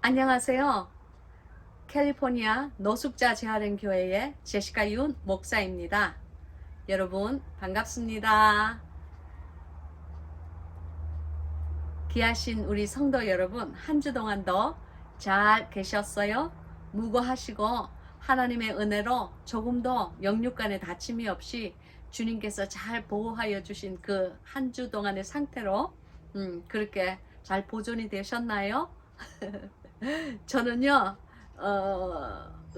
안녕하세요. 캘리포니아 노숙자 재활은 교회의 제시카 윤 목사입니다. 여러분 반갑습니다. 귀하신 우리 성도 여러분, 한 주 동안도 잘 계셨어요? 무고하시고 하나님의 은혜로 조금도 영육간에 다침이 없이 주님께서 잘 보호하여 주신 그 한 주 동안의 상태로 그렇게 잘 보존이 되셨나요? 저는요,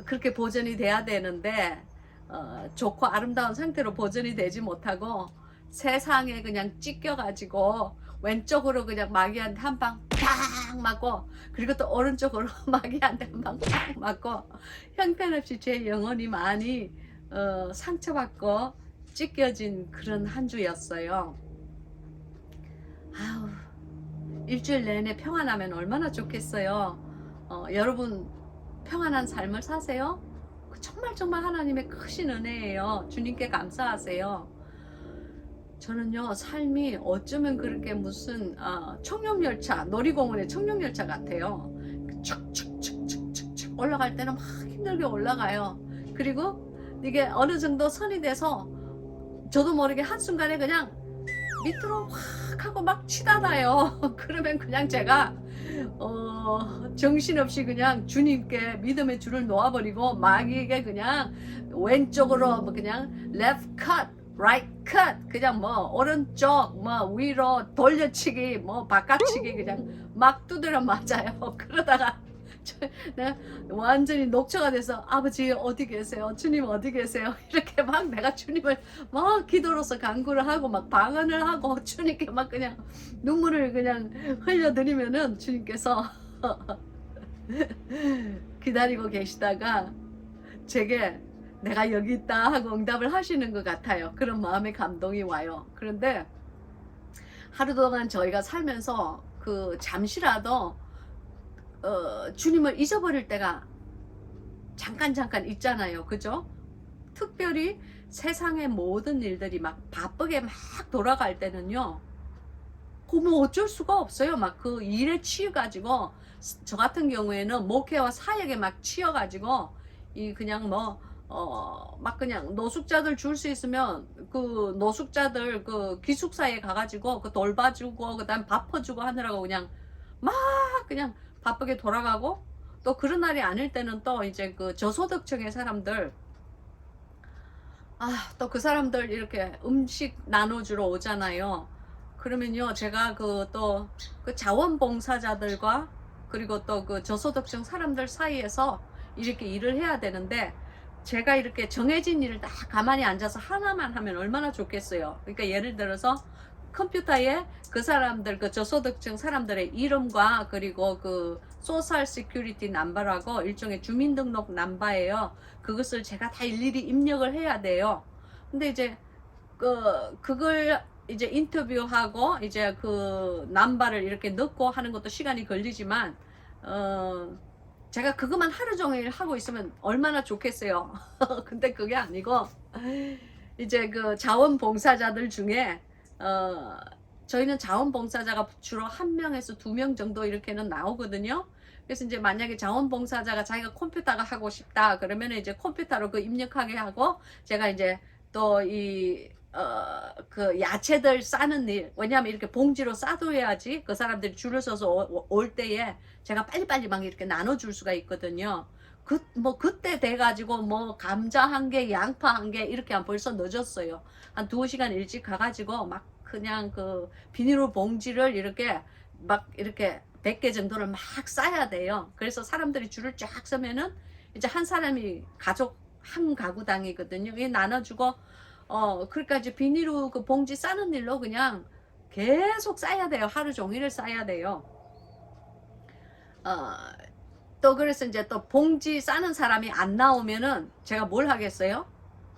그렇게 보존이 돼야 되는데, 좋고 아름다운 상태로 보존이 되지 못하고, 세상에 그냥 찢겨가지고, 왼쪽으로 그냥 마귀한테 한 방 팍 맞고, 그리고 또 오른쪽으로 마귀한테 한 방 팍 맞고, 형편없이 제 영혼이 많이, 상처받고, 찢겨진 그런 한 주였어요. 아우, 일주일 내내 평안하면 얼마나 좋겠어요. 여러분 평안한 삶을 사세요? 정말 정말 하나님의 크신 은혜예요. 주님께 감사하세요. 저는요, 삶이 어쩌면 그렇게 무슨 청룡열차, 놀이공원의 청룡열차 같아요. 축축축축축축 올라갈 때는 막 힘들게 올라가요. 그리고 이게 어느 정도 선이 돼서 저도 모르게 한순간에 그냥 밑으로 확 하고 막 치닫아요. 그러면 그냥 제가 정신없이 그냥 주님께 믿음의 줄을 놓아버리고 마귀에게 그냥 왼쪽으로 뭐 그냥 left cut, right cut, 그냥 뭐 오른쪽 뭐 위로 돌려치기 뭐 바깥치기 그냥 막 두드려 맞아요. 그러다가 내가 완전히 녹초가 돼서 아버지 어디 계세요? 주님 어디 계세요? 이렇게 막 내가 주님을 막 기도로서 간구를 하고 막 방언을 하고 주님께 막 그냥 눈물을 그냥 흘려드리면은 주님께서 기다리고 계시다가 제게 내가 여기 있다 하고 응답을 하시는 것 같아요. 그런 마음의 감동이 와요. 그런데 하루 동안 저희가 살면서 그 잠시라도 주님을 잊어버릴 때가 잠깐 있잖아요. 그죠? 특별히 세상의 모든 일들이 막 바쁘게 막 돌아갈 때는요. 뭐 어쩔 수가 없어요. 막 그 일에 치여가지고 저 같은 경우에는 목회와 사역에 막 치여가지고 이 그냥 뭐 막 그냥 노숙자들 줄 수 있으면 그 노숙자들 그 기숙사에 가가지고 그 돌봐주고 그다음 밥 퍼주고 하느라고 그냥 막 그냥 바쁘게 돌아가고 또 그런 날이 아닐 때는 또 이제 그 저소득층의 사람들 또 그 사람들 이렇게 음식 나눠주러 오잖아요. 그러면요, 제가 그 또 그 자원봉사자들과 그리고 또 그 저소득층 사람들 사이에서 이렇게 일을 해야 되는데 제가 이렇게 정해진 일을 딱 가만히 앉아서 하나만 하면 얼마나 좋겠어요. 그러니까 예를 들어서 컴퓨터에 그 사람들 그 저소득층 사람들의 이름과 그리고 그 소셜 시큐리티 넘버라고 일종의 주민등록 넘버예요. 그것을 제가 다 일일이 입력을 해야 돼요. 근데 이제 그걸 이제 인터뷰하고 이제 그 넘버를 이렇게 넣고 하는 것도 시간이 걸리지만 제가 그것만 하루 종일 하고 있으면 얼마나 좋겠어요. 근데 그게 아니고 이제 그 자원봉사자들 중에 저희는 자원봉사자가 주로 1명에서 2명 정도 이렇게는 나오거든요. 그래서 이제 만약에 자원봉사자가 자기가 컴퓨터가 하고 싶다 그러면 이제 컴퓨터로 그 입력하게 하고 제가 이제 또 그 야채들 싸는 일, 왜냐하면 이렇게 봉지로 싸둬야지 그 사람들이 줄을 서서 올 때에 제가 빨리빨리 막 이렇게 나눠줄 수가 있거든요. 뭐 그때 돼가지고 뭐 감자 1개, 양파 1개 이렇게 하면 벌써 늦었어요. 한 2시간 일찍 가가지고 막 그냥 그 비닐로 봉지를 이렇게 막 이렇게 100개 정도를 막 싸야 돼요. 그래서 사람들이 줄을 쫙 서면은 이제 한 사람이 가족 한 가구당이거든요. 이 나눠주고 그러니까 이제 비닐로 그 봉지 싸는 일로 그냥 계속 싸야 돼요. 하루 종일을 싸야 돼요. 어, 또 그래서 이제 또 봉지 싸는 사람이 안 나오면은 제가 뭘 하겠어요?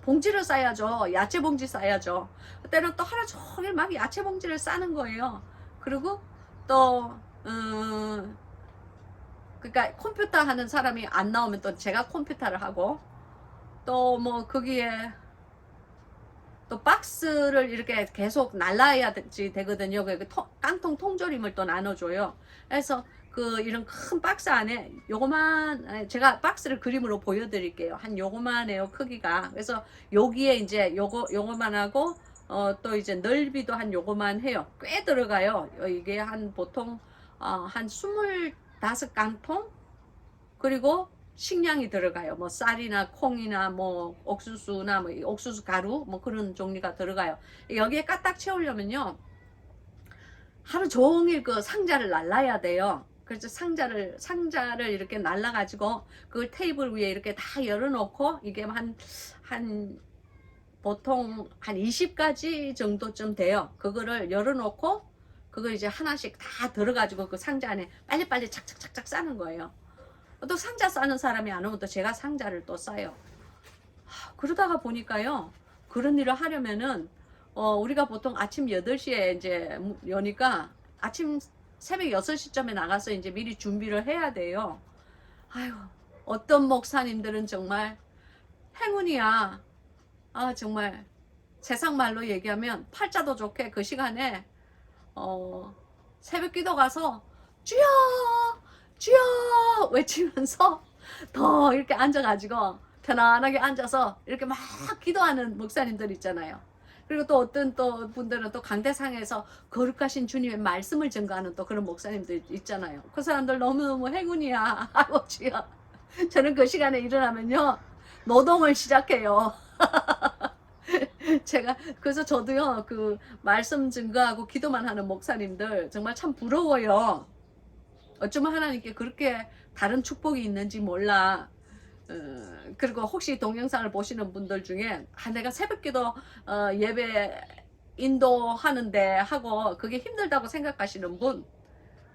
봉지를 싸야죠. 야채 봉지 싸야죠. 그때는 또 하루 종일 막 야채 봉지를 싸는 거예요. 그리고 또 그러니까 컴퓨터 하는 사람이 안 나오면 또 제가 컴퓨터를 하고 또 뭐 거기에 또 박스를 이렇게 계속 날라야 되거든요. 깡통 통조림을 또 나눠줘요. 그래서 그 이런 큰 박스 안에 요거만, 제가 박스를 그림으로 보여드릴게요. 한 요거만해요, 크기가. 그래서 여기에 이제 요거만 하고 또 이제 넓이도 한 요거만 해요. 꽤 들어가요. 이게 한 보통 한 25강통? 그리고 식량이 들어가요. 뭐 쌀이나 콩이나 뭐 옥수수나 뭐 옥수수 가루 뭐 그런 종류가 들어가요. 여기에 까딱 채우려면요, 하루 종일 그 상자를 날라야 돼요. 그래서 상자를 이렇게 날라가지고 그걸 테이블 위에 이렇게 다 열어놓고, 이게 한 보통 한 20가지 정도쯤 돼요. 그거를 열어놓고 그걸 이제 하나씩 다 들어가지고 그 상자 안에 빨리빨리 착착착착 싸는 거예요. 또 상자 싸는 사람이 안 오면 또 제가 상자를 또 싸요. 그러다가 보니까요, 그런 일을 하려면은 우리가 보통 아침 8시에 이제 여니까 아침 새벽 6시쯤에 나가서 이제 미리 준비를 해야 돼요. 아유, 어떤 목사님들은 정말 행운이야. 정말 세상 말로 얘기하면 팔자도 좋게 그 시간에 새벽 기도 가서 주여 주여 외치면서 더 이렇게 앉아가지고 편안하게 앉아서 이렇게 막 기도하는 목사님들 있잖아요. 그리고 또 어떤 또 분들은 또 강대상에서 거룩하신 주님의 말씀을 증거하는 또 그런 목사님들 있잖아요. 그 사람들 너무너무 행운이야. 아이고 주여. 저는 그 시간에 일어나면요, 노동을 시작해요. 제가 그래서 저도요, 그 말씀 증거하고 기도만 하는 목사님들 정말 참 부러워요. 어쩌면 하나님께 그렇게 다른 축복이 있는지 몰라. 그리고 혹시 동영상을 보시는 분들 중에 내가 새벽기도 예배 인도하는데 하고 그게 힘들다고 생각하시는 분,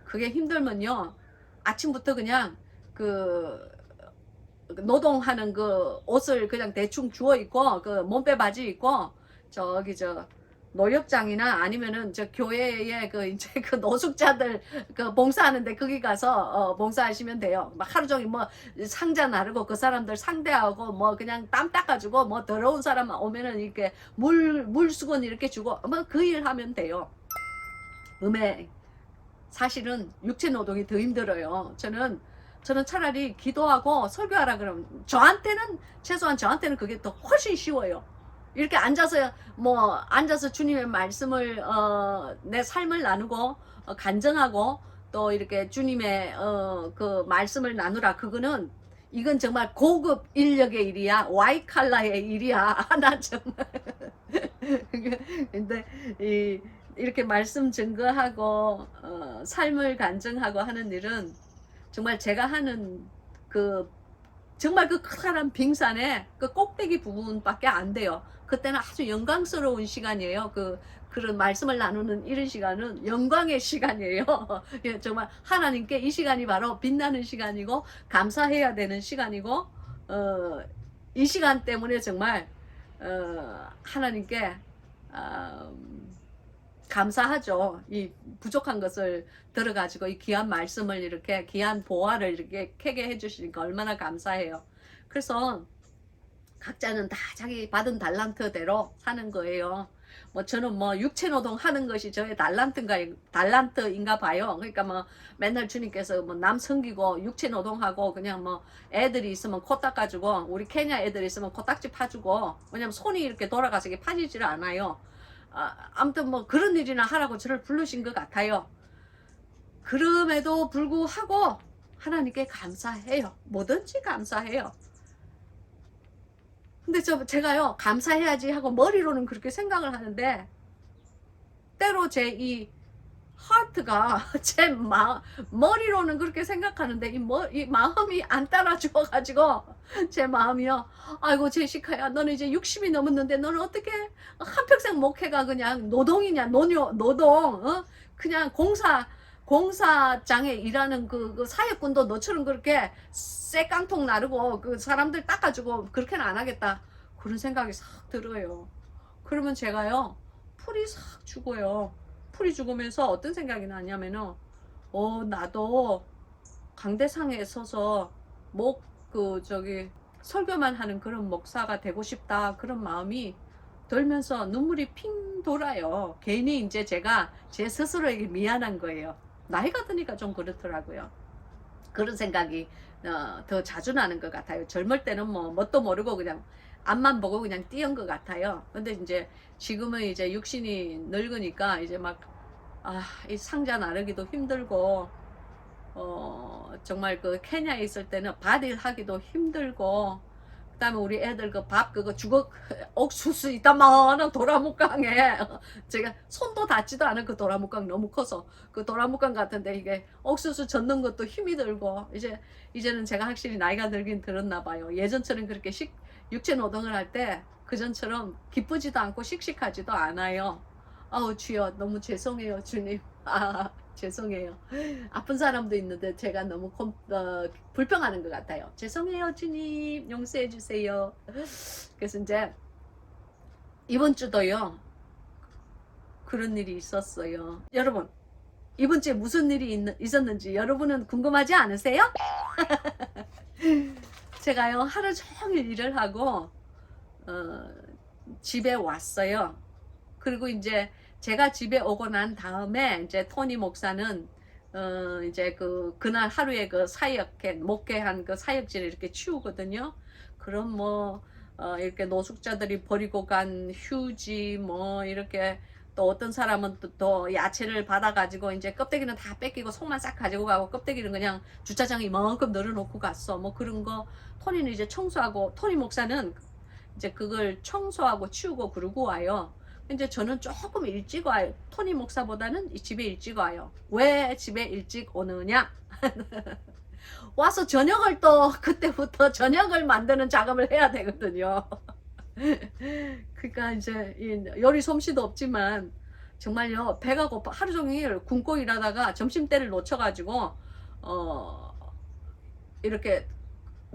그게 힘들면요, 아침부터 그냥 그 노동하는 그 옷을 그냥 대충 주워 입고 그 몸빼 바지 입고 저기 노역장이나 아니면은 저 교회에 그 이제 그 노숙자들 그 봉사하는데 거기 가서 봉사하시면 돼요. 막 하루 종일 뭐 상자 나르고 그 사람들 상대하고 뭐 그냥 땀 닦아주고 뭐 더러운 사람 오면은 이렇게 물수건 이렇게 주고 뭐 그 일 하면 돼요. 사실은 육체 노동이 더 힘들어요. 저는 차라리 기도하고 설교하라 그러면 최소한 저한테는 그게 더 훨씬 쉬워요. 이렇게 앉아서 주님의 말씀을 내 삶을 나누고 간증하고 또 이렇게 주님의 그 말씀을 나누라. 이건 정말 고급 인력의 일이야. 와이칼라의 일이야. 나 정말 근데 이렇게 말씀 증거하고 삶을 간증하고 하는 일은 정말 제가 하는 정말 그 커다란 빙산의 그 꼭대기 부분밖에 안 돼요. 그때는 아주 영광스러운 시간이에요. 그런 말씀을 나누는 이런 시간은 영광의 시간이에요. 정말 하나님께 이 시간이 바로 빛나는 시간이고 감사해야 되는 시간이고 이 시간 때문에 정말 하나님께 감사하죠. 이 부족한 것을 들어가지고 이 귀한 말씀을 이렇게 귀한 보화를 이렇게 캐게 해주시니까 얼마나 감사해요. 그래서 각자는 다 자기 받은 달란트대로 사는 거예요. 뭐 저는 뭐 육체노동 하는 것이 저의 달란트인가 봐요. 그러니까 뭐 맨날 주님께서 뭐 남 섬기고 육체노동하고 그냥 뭐 애들이 있으면 코 닦아주고, 우리 케냐 애들이 있으면 코딱지 파주고, 왜냐면 손이 이렇게 돌아가서 이게 파지질 않아요. 아무튼 뭐 그런 일이나 하라고 저를 부르신 것 같아요. 그럼에도 불구하고 하나님께 감사해요. 뭐든지 감사해요. 근데 제가요, 감사해야지 하고 머리로는 그렇게 생각을 하는데 때로 제 이 하트가 제 머리로는 그렇게 생각하는데 이 마음이 안 따라줘 가지고 제 마음이요, 아이고 제시카야, 너는 이제 60이 넘었는데 너는 어떻게 한평생 목회가 그냥 노동이냐, 노동, 그냥 공사장에 일하는 그 사역꾼도 너처럼 그렇게 쇠깡통 나르고 그 사람들 닦아주고 그렇게는 안 하겠다, 그런 생각이 싹 들어요. 그러면 제가요, 풀이 싹 죽어요. 풀이 죽으면서 어떤 생각이 나냐면은 나도 강대상에 서서 설교만 하는 그런 목사가 되고 싶다, 그런 마음이 들면서 눈물이 핑 돌아요. 괜히 이제 제가 제 스스로에게 미안한 거예요. 나이가 드니까 좀 그렇더라고요. 그런 생각이 더 자주 나는 것 같아요. 젊을 때는 뭐 뭣도 모르고 그냥 앞만 보고 그냥 뛰은 것 같아요. 근데 이제 지금은 이제 육신이 늙으니까 이제 막 이 상자 나르기도 힘들고 정말 그 케냐에 있을 때는 바딜 하기도 힘들고, 그다음에 우리 애들 그 밥 그거 주걱 옥수수 이따만한 도라묵강에 제가 손도 닿지도 않은 그 도라묵강 너무 커서 그 도라묵강 같은데 이게 옥수수 젓는 것도 힘이 들고, 이제는 제가 확실히 나이가 들긴 들었나 봐요. 예전처럼 그렇게 육체 노동을 할 때 그전처럼 기쁘지도 않고 씩씩하지도 않아요. 아우 주여 너무 죄송해요 주님. 죄송해요. 아픈 사람도 있는데 제가 너무 불평하는 것 같아요. 죄송해요 주님 용서해 주세요. 그래서 이제 이번 주도요 그런 일이 있었어요. 여러분 이번 주에 무슨 일이 있었는지 여러분은 궁금하지 않으세요? 제가요 하루 종일 일을 하고 집에 왔어요. 그리고 이제 제가 집에 오고 난 다음에 이제 토니 목사는 이제 그날 하루에 그 사역회 목회한 그 사역지를 이렇게 치우거든요. 그럼 뭐 이렇게 노숙자들이 버리고 간 휴지 뭐 이렇게, 또 어떤 사람은 또 야채를 받아가지고 이제 껍데기는 다 뺏기고 속만 싹 가지고 가고 껍데기는 그냥 주차장에 이만큼 널어놓고 갔어. 뭐 그런 거 토니는 이제 청소하고, 토니 목사는 이제 그걸 청소하고 치우고 그러고 와요. 이제 저는 조금 일찍 와요. 토니 목사보다는 집에 일찍 와요. 왜 집에 일찍 오느냐? 와서 저녁을 또 그때부터 저녁을 만드는 작업을 해야 되거든요. 그러니까 이제 요리 솜씨도 없지만 정말요 배가 고파 하루 종일 굶고 일하다가 점심때를 놓쳐가지고 이렇게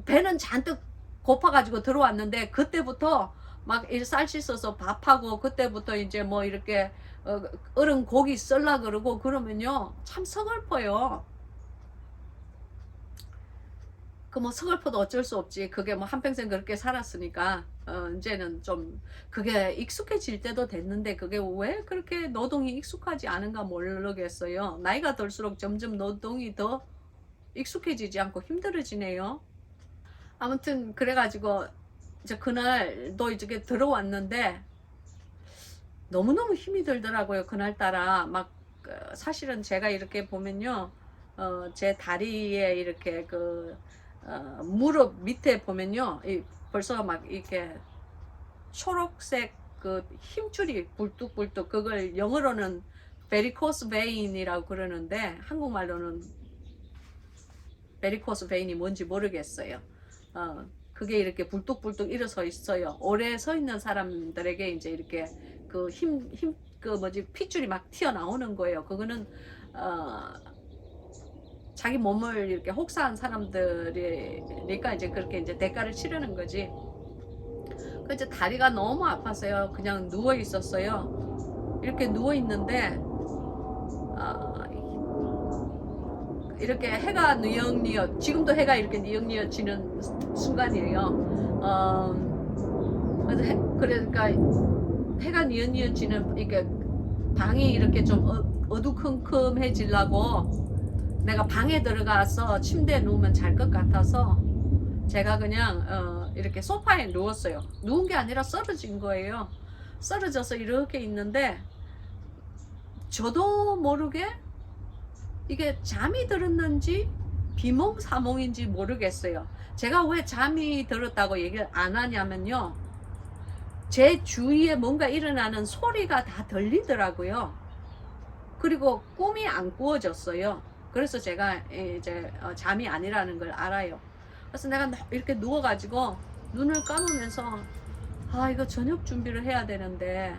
배는 잔뜩 고파가지고 들어왔는데, 그때부터 막 쌀 씻어서 밥하고, 그때부터 이제 뭐 이렇게 얼은 고기 썰라 그러고 그러면요 참 서글퍼요. 그 뭐 서글퍼도 어쩔 수 없지. 그게 뭐 한평생 그렇게 살았으니까 이제는 좀 그게 익숙해질 때도 됐는데, 그게 왜 그렇게 노동이 익숙하지 않은가 모르겠어요. 나이가 들수록 점점 노동이 더 익숙해지지 않고 힘들어지네요. 아무튼 그래가지고 이제 그날도 이제 들어왔는데 너무너무 힘이 들더라고요. 그날따라 막 사실은 제가 이렇게 보면요 제 다리에 이렇게 무릎 밑에 보면요 벌써 막 이렇게 초록색 그 힘줄이 불뚝불뚝, 그걸 영어로는 베리코스 베인이라고 그러는데 한국말로는 베리코스 베인이 뭔지 모르겠어요. 그게 이렇게 불뚝불뚝 일어서 있어요. 오래 서 있는 사람들에게 이제 이렇게 핏줄이 막 튀어나오는 거예요. 그거는 자기 몸을 이렇게 혹사한 사람들이니까 이제 그렇게 이제 대가를 치르는 거지. 그래서 다리가 너무 아팠어요. 그냥 누워 있었어요. 이렇게 누워 있는데 이렇게 해가 뉘엿뉘엿, 지금도 해가 이렇게 뉘엿뉘엿 지는 순간이에요. 그러니까 해가 뉘엿뉘엿 지는, 이렇게 방이 이렇게 좀 어두컴컴해지려고 내가 방에 들어가서 침대에 누우면 잘 것 같아서 제가 그냥 이렇게 소파에 누웠어요. 누운 게 아니라 쓰러진 거예요. 쓰러져서 이렇게 있는데 저도 모르게 이게 잠이 들었는지 비몽사몽인지 모르겠어요. 제가 왜 잠이 들었다고 얘기를 안 하냐면요, 제 주위에 뭔가 일어나는 소리가 다 들리더라고요. 그리고 꿈이 안 꾸어졌어요. 그래서 제가 이제 잠이 아니라는 걸 알아요. 그래서 내가 이렇게 누워가지고 눈을 감으면서 이거 저녁 준비를 해야 되는데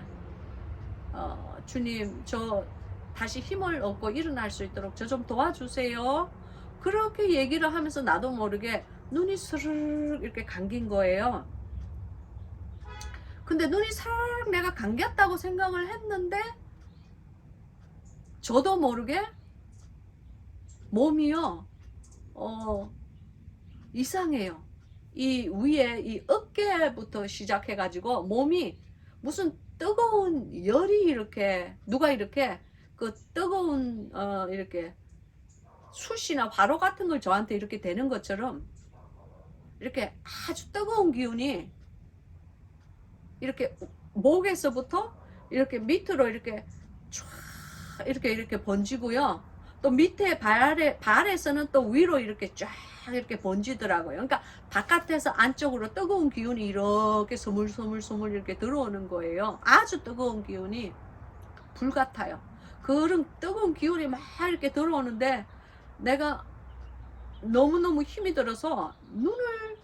주님 저 다시 힘을 얻고 일어날 수 있도록 저 좀 도와주세요. 그렇게 얘기를 하면서 나도 모르게 눈이 스르륵 이렇게 감긴 거예요. 근데 눈이 스르륵 내가 감겼다고 생각을 했는데 저도 모르게 몸이요 이상해요. 이 위에 이 어깨부터 시작해 가지고 몸이 무슨 뜨거운 열이 이렇게 누가 이렇게 그 뜨거운 이렇게 숯이나 화로 같은 걸 저한테 이렇게 대는 것처럼 이렇게 아주 뜨거운 기운이 이렇게 목에서부터 이렇게 밑으로 이렇게 쫙 이렇게 번지고요. 또 밑에 발에서는 또 위로 이렇게 쫙 이렇게 번지더라고요. 그러니까 바깥에서 안쪽으로 뜨거운 기운이 이렇게 스물스물 이렇게 들어오는 거예요. 아주 뜨거운 기운이 불 같아요. 그런 뜨거운 기운이 막 이렇게 들어오는데 내가 너무너무 힘이 들어서 눈을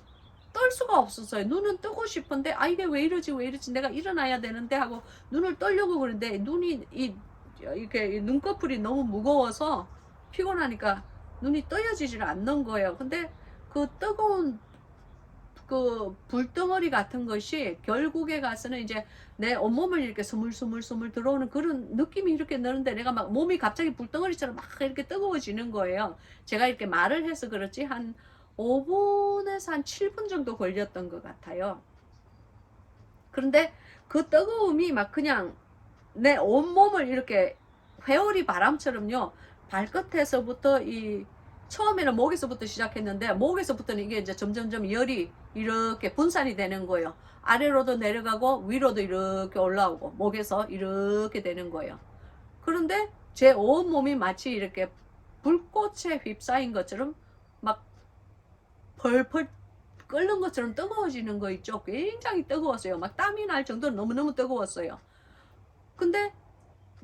뜰 수가 없었어요. 눈은 뜨고 싶은데 이게 왜 이러지 내가 일어나야 되는데 하고 눈을 뜨려고 그러는데 눈이 이렇게 눈꺼풀이 너무 무거워서 피곤하니까 눈이 떠여지질 않는 거예요. 근데 그 뜨거운 그 불덩어리 같은 것이 결국에 가서는 이제 내 온몸을 이렇게 스물스물 들어오는 그런 느낌이 이렇게 나는데 내가 막 몸이 갑자기 불덩어리처럼 막 이렇게 뜨거워지는 거예요. 제가 이렇게 말을 해서 그렇지 한 5분에서 한 7분 정도 걸렸던 것 같아요. 그런데 그 뜨거움이 막 그냥 내 온몸을 이렇게 회오리 바람처럼요. 발끝에서부터 처음에는 목에서부터 시작했는데 목에서부터는 이게 이제 점점점 열이 이렇게 분산이 되는 거예요. 아래로도 내려가고 위로도 이렇게 올라오고 목에서 이렇게 되는 거예요. 그런데 제 온몸이 마치 이렇게 불꽃에 휩싸인 것처럼 막 펄펄 끓는 것처럼 뜨거워지는 거 있죠. 굉장히 뜨거웠어요. 막 땀이 날 정도로 너무너무 뜨거웠어요. 근데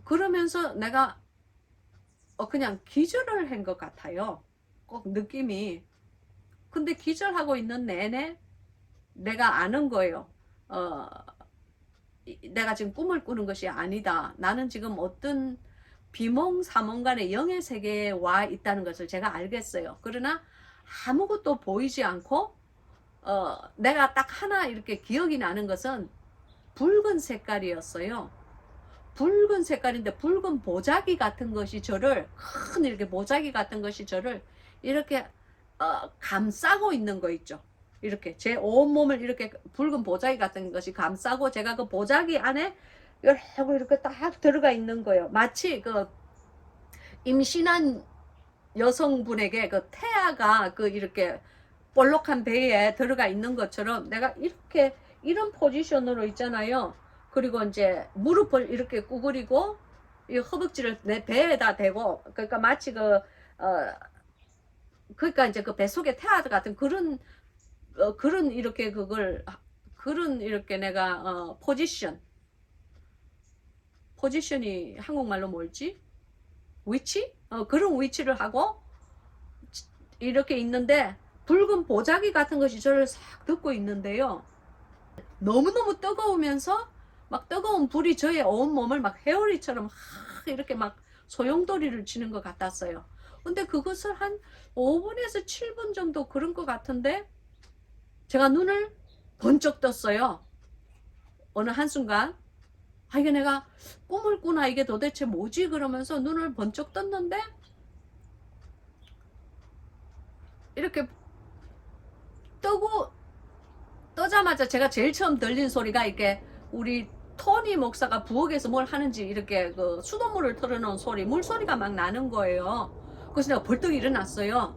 그러면서 내가 그냥 기절을 한 것 같아요. 꼭 느낌이. 근데 기절하고 있는 내내 내가 아는 거예요. 내가 지금 꿈을 꾸는 것이 아니다. 나는 지금 어떤 비몽사몽간의 영의 세계에 와 있다는 것을 제가 알겠어요. 그러나 아무것도 보이지 않고 내가 딱 하나 이렇게 기억이 나는 것은 붉은 색깔이었어요. 붉은 색깔인데 붉은 보자기 같은 것이 저를 큰 이렇게 보자기 같은 것이 저를 이렇게 감싸고 있는 거 있죠. 이렇게 제 온몸을 이렇게 붉은 보자기 같은 것이 감싸고 제가 그 보자기 안에 이렇게 딱 들어가 있는 거예요. 마치 그 임신한 여성분에게 그 태아가 그 이렇게 볼록한 배에 들어가 있는 것처럼 내가 이렇게 이런 포지션으로 있잖아요. 그리고 이제 무릎을 이렇게 구부리고 이 허벅지를 내 배에다 대고 그러니까 마치 그러니까 이제 그 뱃속에 태아 같은 그런 그런 이렇게 그런 이렇게 내가 포지션이 한국말로 뭘지? 위치? 그런 위치를 하고 이렇게 있는데 붉은 보자기 같은 것이 저를 싹 듣고 있는데요. 너무너무 뜨거우면서 막 뜨거운 불이 저의 온몸을 막 회오리처럼 막 이렇게 막 소용돌이를 치는 것 같았어요. 근데 그것을 한 5분에서 7분 정도 그런 것 같은데 제가 눈을 번쩍 떴어요. 어느 한순간 이게 내가 꿈을 꾸나 이게 도대체 뭐지 그러면서 눈을 번쩍 떴는데 이렇게 떠자마자 제가 제일 처음 들린 소리가 이렇게 우리 토니 목사가 부엌에서 뭘 하는지 이렇게 그 수돗물을 틀어놓은 소리, 물소리가 막 나는 거예요. 그래서 내가 벌떡 일어났어요.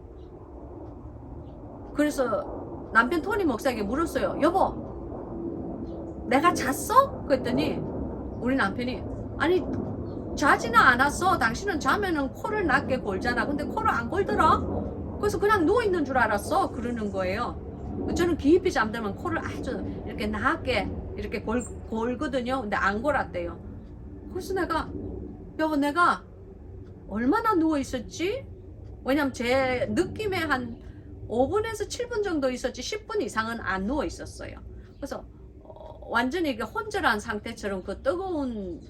그래서 남편 토니 목사에게 물었어요. 여보, 내가 잤어? 그랬더니 우리 남편이 아니 자지는 않았어. 당신은 자면은 코를 낮게 골잖아. 근데 코를 안 골더라. 그래서 그냥 누워있는 줄 알았어. 그러는 거예요. 저는 깊이 잠들면 코를 아주 이렇게 낮게 이렇게 골거든요. 근데 안 골았대요. 그래서 여보 내가 얼마나 누워있었지? 왜냐면 제 느낌에 한 5분에서 7분 정도 있었지 10분 이상은 안 누워있었어요. 그래서 완전히 이게 혼절한 상태처럼 그 뜨거운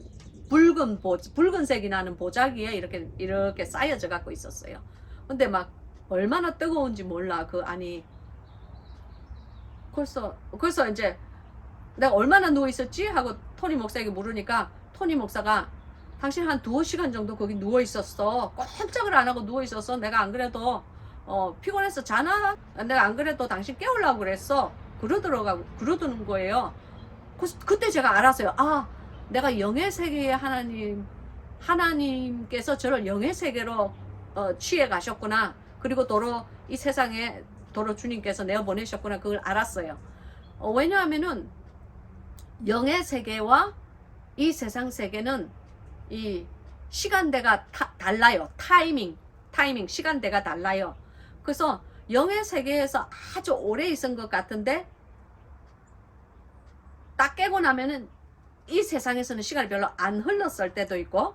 붉은색이 나는 보자기에 이렇게 쌓여져 갖고 있었어요. 근데 막 얼마나 뜨거운지 몰라 그 안이. 그래서 이제 내가 얼마나 누워 있었지 하고 토니 목사에게 물으니까 토니 목사가 당신 한 2시간 정도 거기 누워 있었어. 꼼짝을 안 하고 누워 있었어. 내가 안 그래도 피곤해서 자나? 내가 안 그래도 당신 깨우려고 그랬어. 그러더는 거예요. 그때 제가 알았어요. 내가 영의 세계의 하나님께서 저를 영의 세계로 취해 가셨구나. 그리고 도로 이 세상에 도로 주님께서 내어 보내셨구나. 그걸 알았어요. 왜냐하면은 영의 세계와 이 세상 세계는 이 시간대가 달라요. 타이밍 시간대가 달라요. 그래서 영의 세계에서 아주 오래 있은 것 같은데 딱 깨고 나면은 이 세상에서는 시간이 별로 안 흘렀을 때도 있고,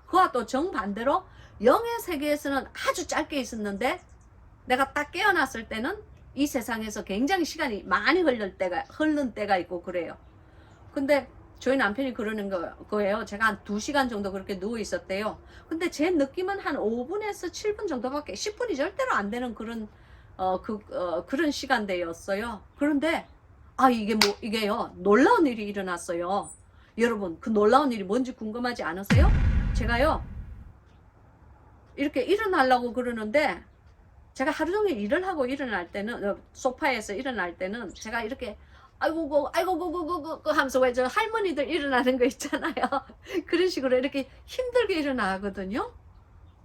그와 또 정반대로 영의 세계에서는 아주 짧게 있었는데 내가 딱 깨어났을 때는 이 세상에서 굉장히 시간이 많이 흐른 때가 있고 그래요. 근데 저희 남편이 그러는 거예요. 제가 한 2시간 정도 그렇게 누워 있었대요. 근데 제 느낌은 한 5분에서 7분 정도밖에, 10분이 절대로 안 되는 그런 그런 시간대였어요. 그런데 이게요, 놀라운 일이 일어났어요. 여러분, 그 놀라운 일이 뭔지 궁금하지 않으세요? 제가요, 이렇게 일어나려고 그러는데, 제가 하루 종일 일을 하고 일어날 때는, 소파에서 일어날 때는, 제가 이렇게, 아이고 하면서 왜 저 할머니들 일어나는 거 있잖아요. 그런 식으로 이렇게 힘들게 일어나거든요.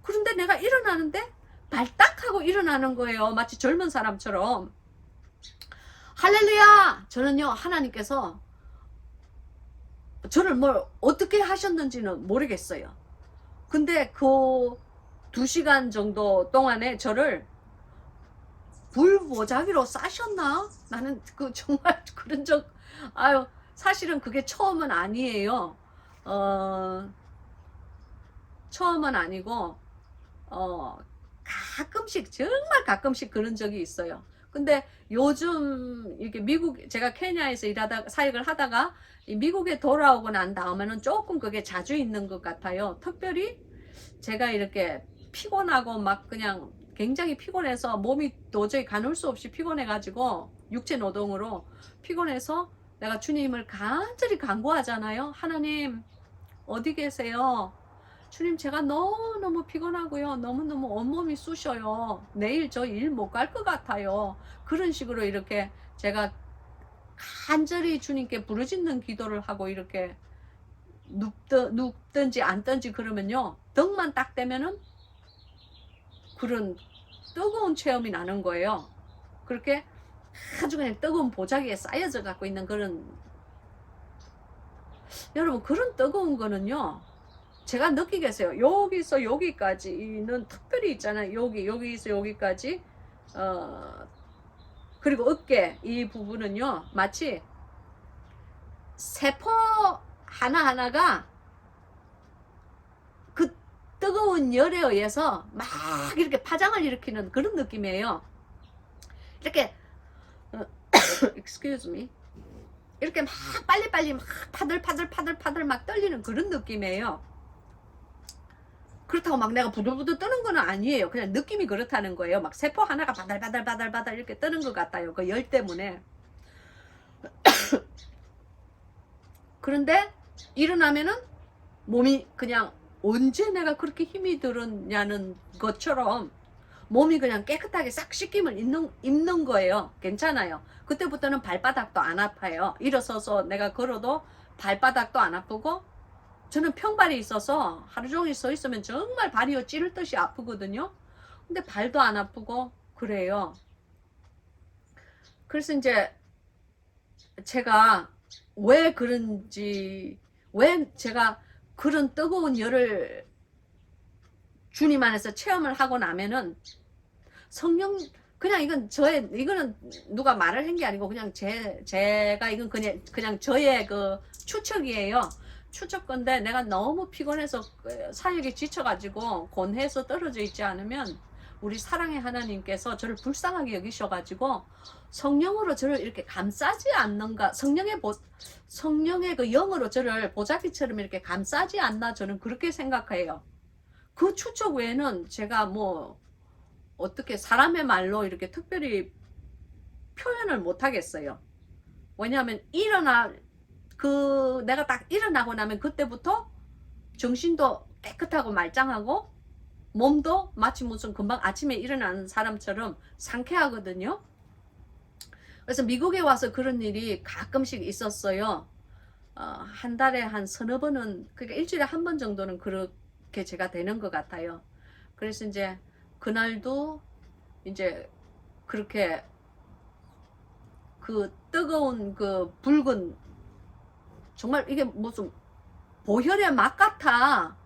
그런데 내가 일어나는데, 발딱하고 일어나는 거예요. 마치 젊은 사람처럼. 할렐루야! 저는요, 하나님께서 저를 뭘 어떻게 하셨는지는 모르겠어요. 근데 그 2시간 정도 동안에 저를 불보자기로 싸셨나? 나는 정말 그런 적, 사실은 그게 처음은 아니에요. 처음은 아니고, 가끔씩, 정말 가끔씩 그런 적이 있어요. 근데 요즘 이렇게 제가 케냐에서 사역을 하다가 미국에 돌아오고 난 다음에는 조금 그게 자주 있는 것 같아요. 특별히 제가 이렇게 피곤하고 막 그냥 굉장히 피곤해서 몸이 도저히 가눌 수 없이 피곤해가지고 육체 노동으로 피곤해서 내가 주님을 간절히 간구하잖아요. 하나님 어디 계세요? 주님, 제가 너무너무 피곤하고요. 너무너무 온몸이 쑤셔요. 내일 저 일 못 갈 것 같아요. 그런 식으로 이렇게 제가 간절히 주님께 부르짖는 기도를 하고 이렇게 눕든지 앉든지 그러면요, 덕만 딱 되면은 그런 뜨거운 체험이 나는 거예요. 그렇게 아주 그냥 뜨거운 보자기에 쌓여져 갖고 있는 그런, 여러분, 그런 뜨거운 거는요, 제가 느끼겠어요. 여기서 여기까지는 특별히 있잖아요. 여기서 여기까지, 그리고 어깨 이 부분은요, 마치 세포 하나하나가 그 뜨거운 열에 의해서 막 이렇게 파장을 일으키는 그런 느낌이에요. 이렇게 excuse me, 이렇게 막 빨리빨리 막 파들 막 떨리는 그런 느낌이에요. 그렇다고 막 내가 부들부들 뜨는 건 아니에요. 그냥 느낌이 그렇다는 거예요. 막 세포 하나가 바달바달 이렇게 뜨는 것 같아요. 그 열 때문에. 그런데 일어나면은 몸이 그냥 언제 내가 그렇게 힘이 들었냐는 것처럼 몸이 그냥 깨끗하게 싹 씻김을 입는 거예요. 괜찮아요. 그때부터는 발바닥도 안 아파요. 일어서서 내가 걸어도 발바닥도 안 아프고, 저는 평발이 있어서 하루 종일 서 있으면 정말 발이 찌를 듯이 아프거든요. 근데 발도 안 아프고 그래요. 그래서 이제 제가 왜 그런지, 왜 제가 그런 뜨거운 열을 주님 안에서 체험을 하고 나면은 성령, 그냥 이거는 누가 말을 한 게 아니고 그냥 제가 이건 그냥 저의 그 추측이에요. 추측 건데, 내가 너무 피곤해서 사역에 지쳐가지고 곤해서 떨어져 있지 않으면 우리 사랑의 하나님께서 저를 불쌍하게 여기셔가지고 성령으로 저를 이렇게 감싸지 않는가, 성령의 그 영으로 저를 보자기처럼 이렇게 감싸지 않나, 저는 그렇게 생각해요. 그 추측 외에는 제가 뭐 어떻게 사람의 말로 이렇게 특별히 표현을 못 하겠어요. 왜냐하면 내가 딱 일어나고 나면 그때부터 정신도 깨끗하고 말짱하고 몸도 마치 무슨 금방 아침에 일어나는 사람처럼 상쾌하거든요. 그래서 미국에 와서 그런 일이 가끔씩 있었어요. 한 달에 한 서너 번은, 그러니까 일주일에 한 번 정도는 그렇게 제가 되는 것 같아요. 그래서 이제 그날도 이제 그렇게 그 뜨거운 그 붉은, 정말 이게 무슨 보혈의 맛 같아.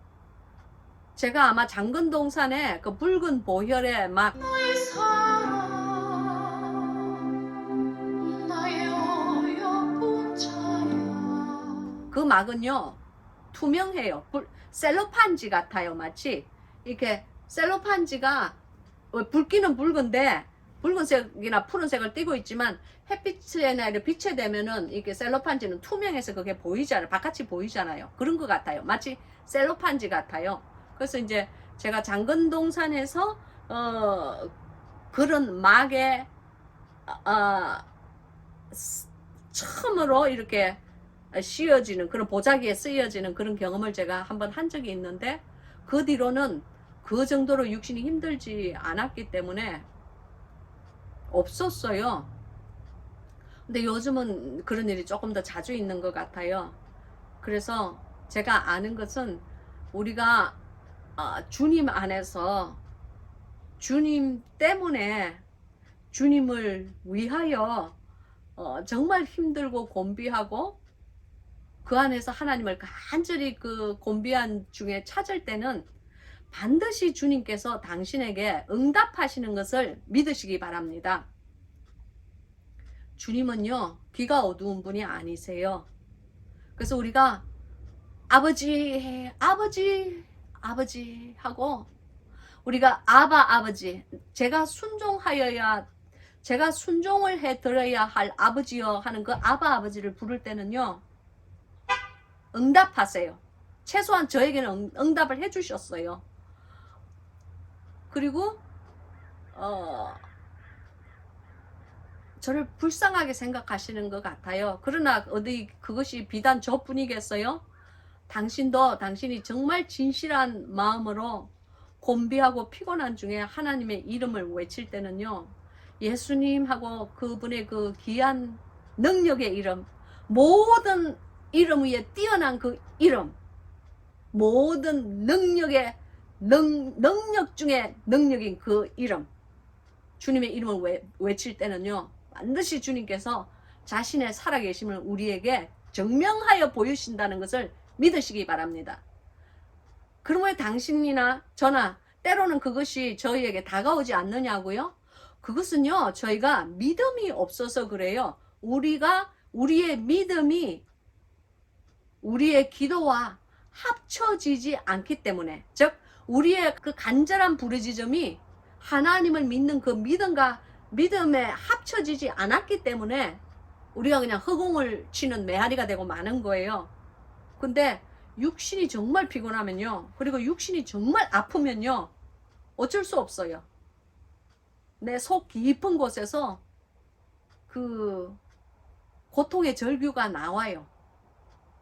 제가 아마 장근동산에 그 붉은 보혈의 막 그 막은요 투명해요. 셀로판지 같아요. 마치 이렇게 셀로판지가 붉기는 붉은데 붉은색이나 푸른색을 띠고 있지만 햇빛에나 이렇게 빛에 대면은 이렇게 셀로판지는 투명해서 그게 보이잖아요. 바깥이 보이잖아요. 그런 것 같아요. 마치 셀로판지 같아요. 그래서 이제 제가 장근동산에서 그런 막에 처음으로 이렇게 씌워지는 그런 보자기에 쓰여지는 그런 경험을 제가 한번 한 적이 있는데, 그 뒤로는 그 정도로 육신이 힘들지 않았기 때문에 없었어요. 근데 요즘은 그런 일이 조금 더 자주 있는 것 같아요. 그래서 제가 아는 것은 우리가 주님 안에서 주님 때문에 주님을 위하여 정말 힘들고 곤비하고 그 안에서 하나님을 간절히 그 곤비한 중에 찾을 때는 반드시 주님께서 당신에게 응답하시는 것을 믿으시기 바랍니다. 주님은요 귀가 어두운 분이 아니세요. 그래서 우리가 아버지 아버지 아버지 하고, 우리가 아바 아버지, 제가 순종을 해 드려야 할 아버지여 하는 그 아바 아버지를 부를 때는요 응답하세요. 최소한 저에게는 응답을 해 주셨어요. 그리고 저를 불쌍하게 생각하시는 것 같아요. 그러나 어디 그것이 비단 저뿐이겠어요? 당신이 정말 진실한 마음으로 곤비하고 피곤한 중에 하나님의 이름을 외칠 때는요 예수님 하고 그분의 그 귀한 능력의 이름, 모든 이름 위에 뛰어난 그 이름, 모든 능력의 능력 중에 능력인 그 이름, 주님의 이름을 외칠 때는요 반드시 주님께서 자신의 살아계심을 우리에게 증명하여 보이신다는 것을 믿으시기 바랍니다. 그럼 왜 당신이나 저나 때로는 그것이 저희에게 다가오지 않느냐고요? 그것은요 저희가 믿음이 없어서 그래요. 우리의 믿음이 우리의 기도와 합쳐지지 않기 때문에, 즉 우리의 그 간절한 부르짖음이 하나님을 믿는 그 믿음에 합쳐지지 않았기 때문에 우리가 그냥 허공을 치는 메아리가 되고 마는 거예요. 근데 육신이 정말 피곤하면요, 그리고 육신이 정말 아프면요 어쩔 수 없어요. 내 속 깊은 곳에서 그 고통의 절규가 나와요.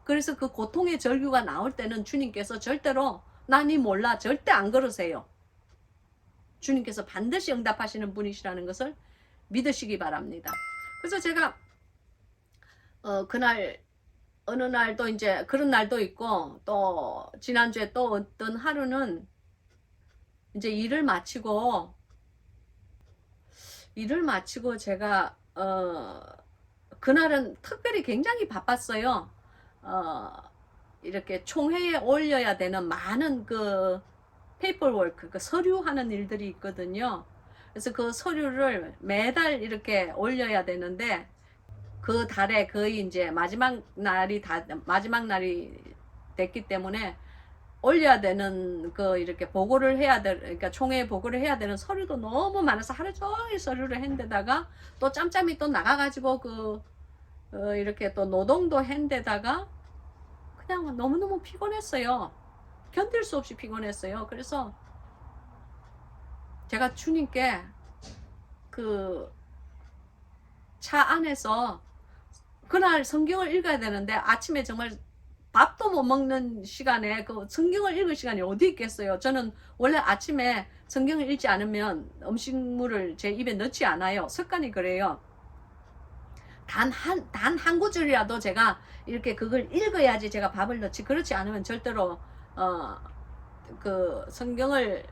그래서 그 고통의 절규가 나올 때는 주님께서 절대로 난 이 몰라 절대 안 그러세요. 주님께서 반드시 응답하시는 분이시라는 것을 믿으시기 바랍니다. 그래서 제가 그날 어느 날도 이제 그런 날도 있고, 또 지난주에 또 어떤 하루는 이제 일을 마치고 제가 그날은 특별히 굉장히 바빴어요. 이렇게 총회에 올려야 되는 많은 그 페이퍼워크, 그 서류하는 일들이 있거든요. 그래서 그 서류를 매달 이렇게 올려야 되는데, 그 달에 거의 이제 마지막 날이 됐기 때문에 올려야 되는 그 이렇게 보고를 해야 될, 그러니까 총회에 보고를 해야 되는 서류도 너무 많아서 하루 종일 서류를 했는데다가 또 짬짬이 또 나가가지고 이렇게 또 노동도 했는데다가 그냥 너무너무 피곤했어요. 견딜 수 없이 피곤했어요. 그래서 제가 주님께 그 차 안에서 그날 성경을 읽어야 되는데, 아침에 정말 밥도 못 먹는 시간에 그 성경을 읽을 시간이 어디 있겠어요. 저는 원래 아침에 성경을 읽지 않으면 음식물을 제 입에 넣지 않아요. 습관이 그래요. 단 한 구절이라도 제가 이렇게 그걸 읽어야지 제가 밥을 넣지, 그렇지 않으면 절대로 그 성경을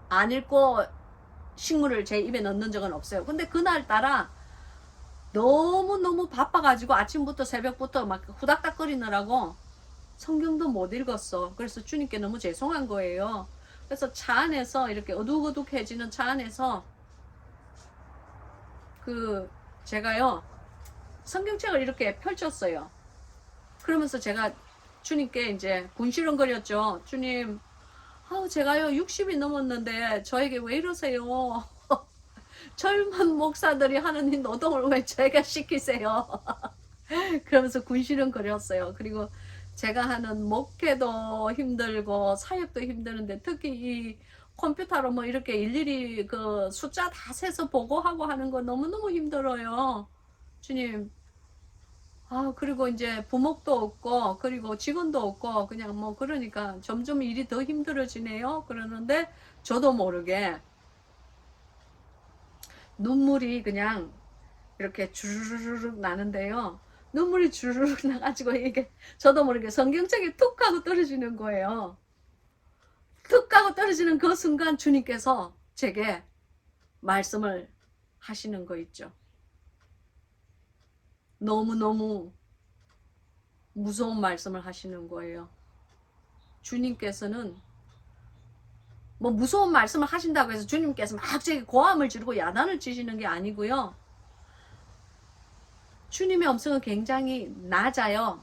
안 읽고 식물을 제 입에 넣는 적은 없어요. 근데 그날따라 너무너무 바빠가지고 아침부터 새벽부터 막 후닥닥거리느라고 성경도 못 읽었어. 그래서 주님께 너무 죄송한 거예요. 그래서 차 안에서 이렇게 어둑어둑해지는 차 안에서 제가요 성경책을 이렇게 펼쳤어요. 그러면서 제가 주님께 이제 분시렁거렸죠. 주님, 제가요 60이 넘었는데 저에게 왜 이러세요? 젊은 목사들이 하는 이 노동을 왜 제가 시키세요? 그러면서 군시렁거렸어요. 그리고 제가 하는 목회도 힘들고 사역도 힘드는데 특히 이 컴퓨터로 뭐 이렇게 일일이 그 숫자 다 세서 보고하고 하는 거 너무너무 힘들어요. 주님. 그리고 이제 부목도 없고 그리고 직원도 없고 그냥 뭐 그러니까 점점 일이 더 힘들어지네요. 그러는데 저도 모르게 눈물이 그냥 이렇게 주르륵 나는데요. 눈물이 주르륵 나가지고 이게 저도 모르게 성경책이 툭 하고 떨어지는 거예요. 툭 하고 떨어지는 그 순간 주님께서 제게 말씀을 하시는 거 있죠. 너무너무 무서운 말씀을 하시는 거예요. 주님께서는 뭐 무서운 말씀을 하신다고 해서 주님께서 막 제게 고함을 지르고 야단을 치시는 게 아니고요. 주님의 음성은 굉장히 낮아요.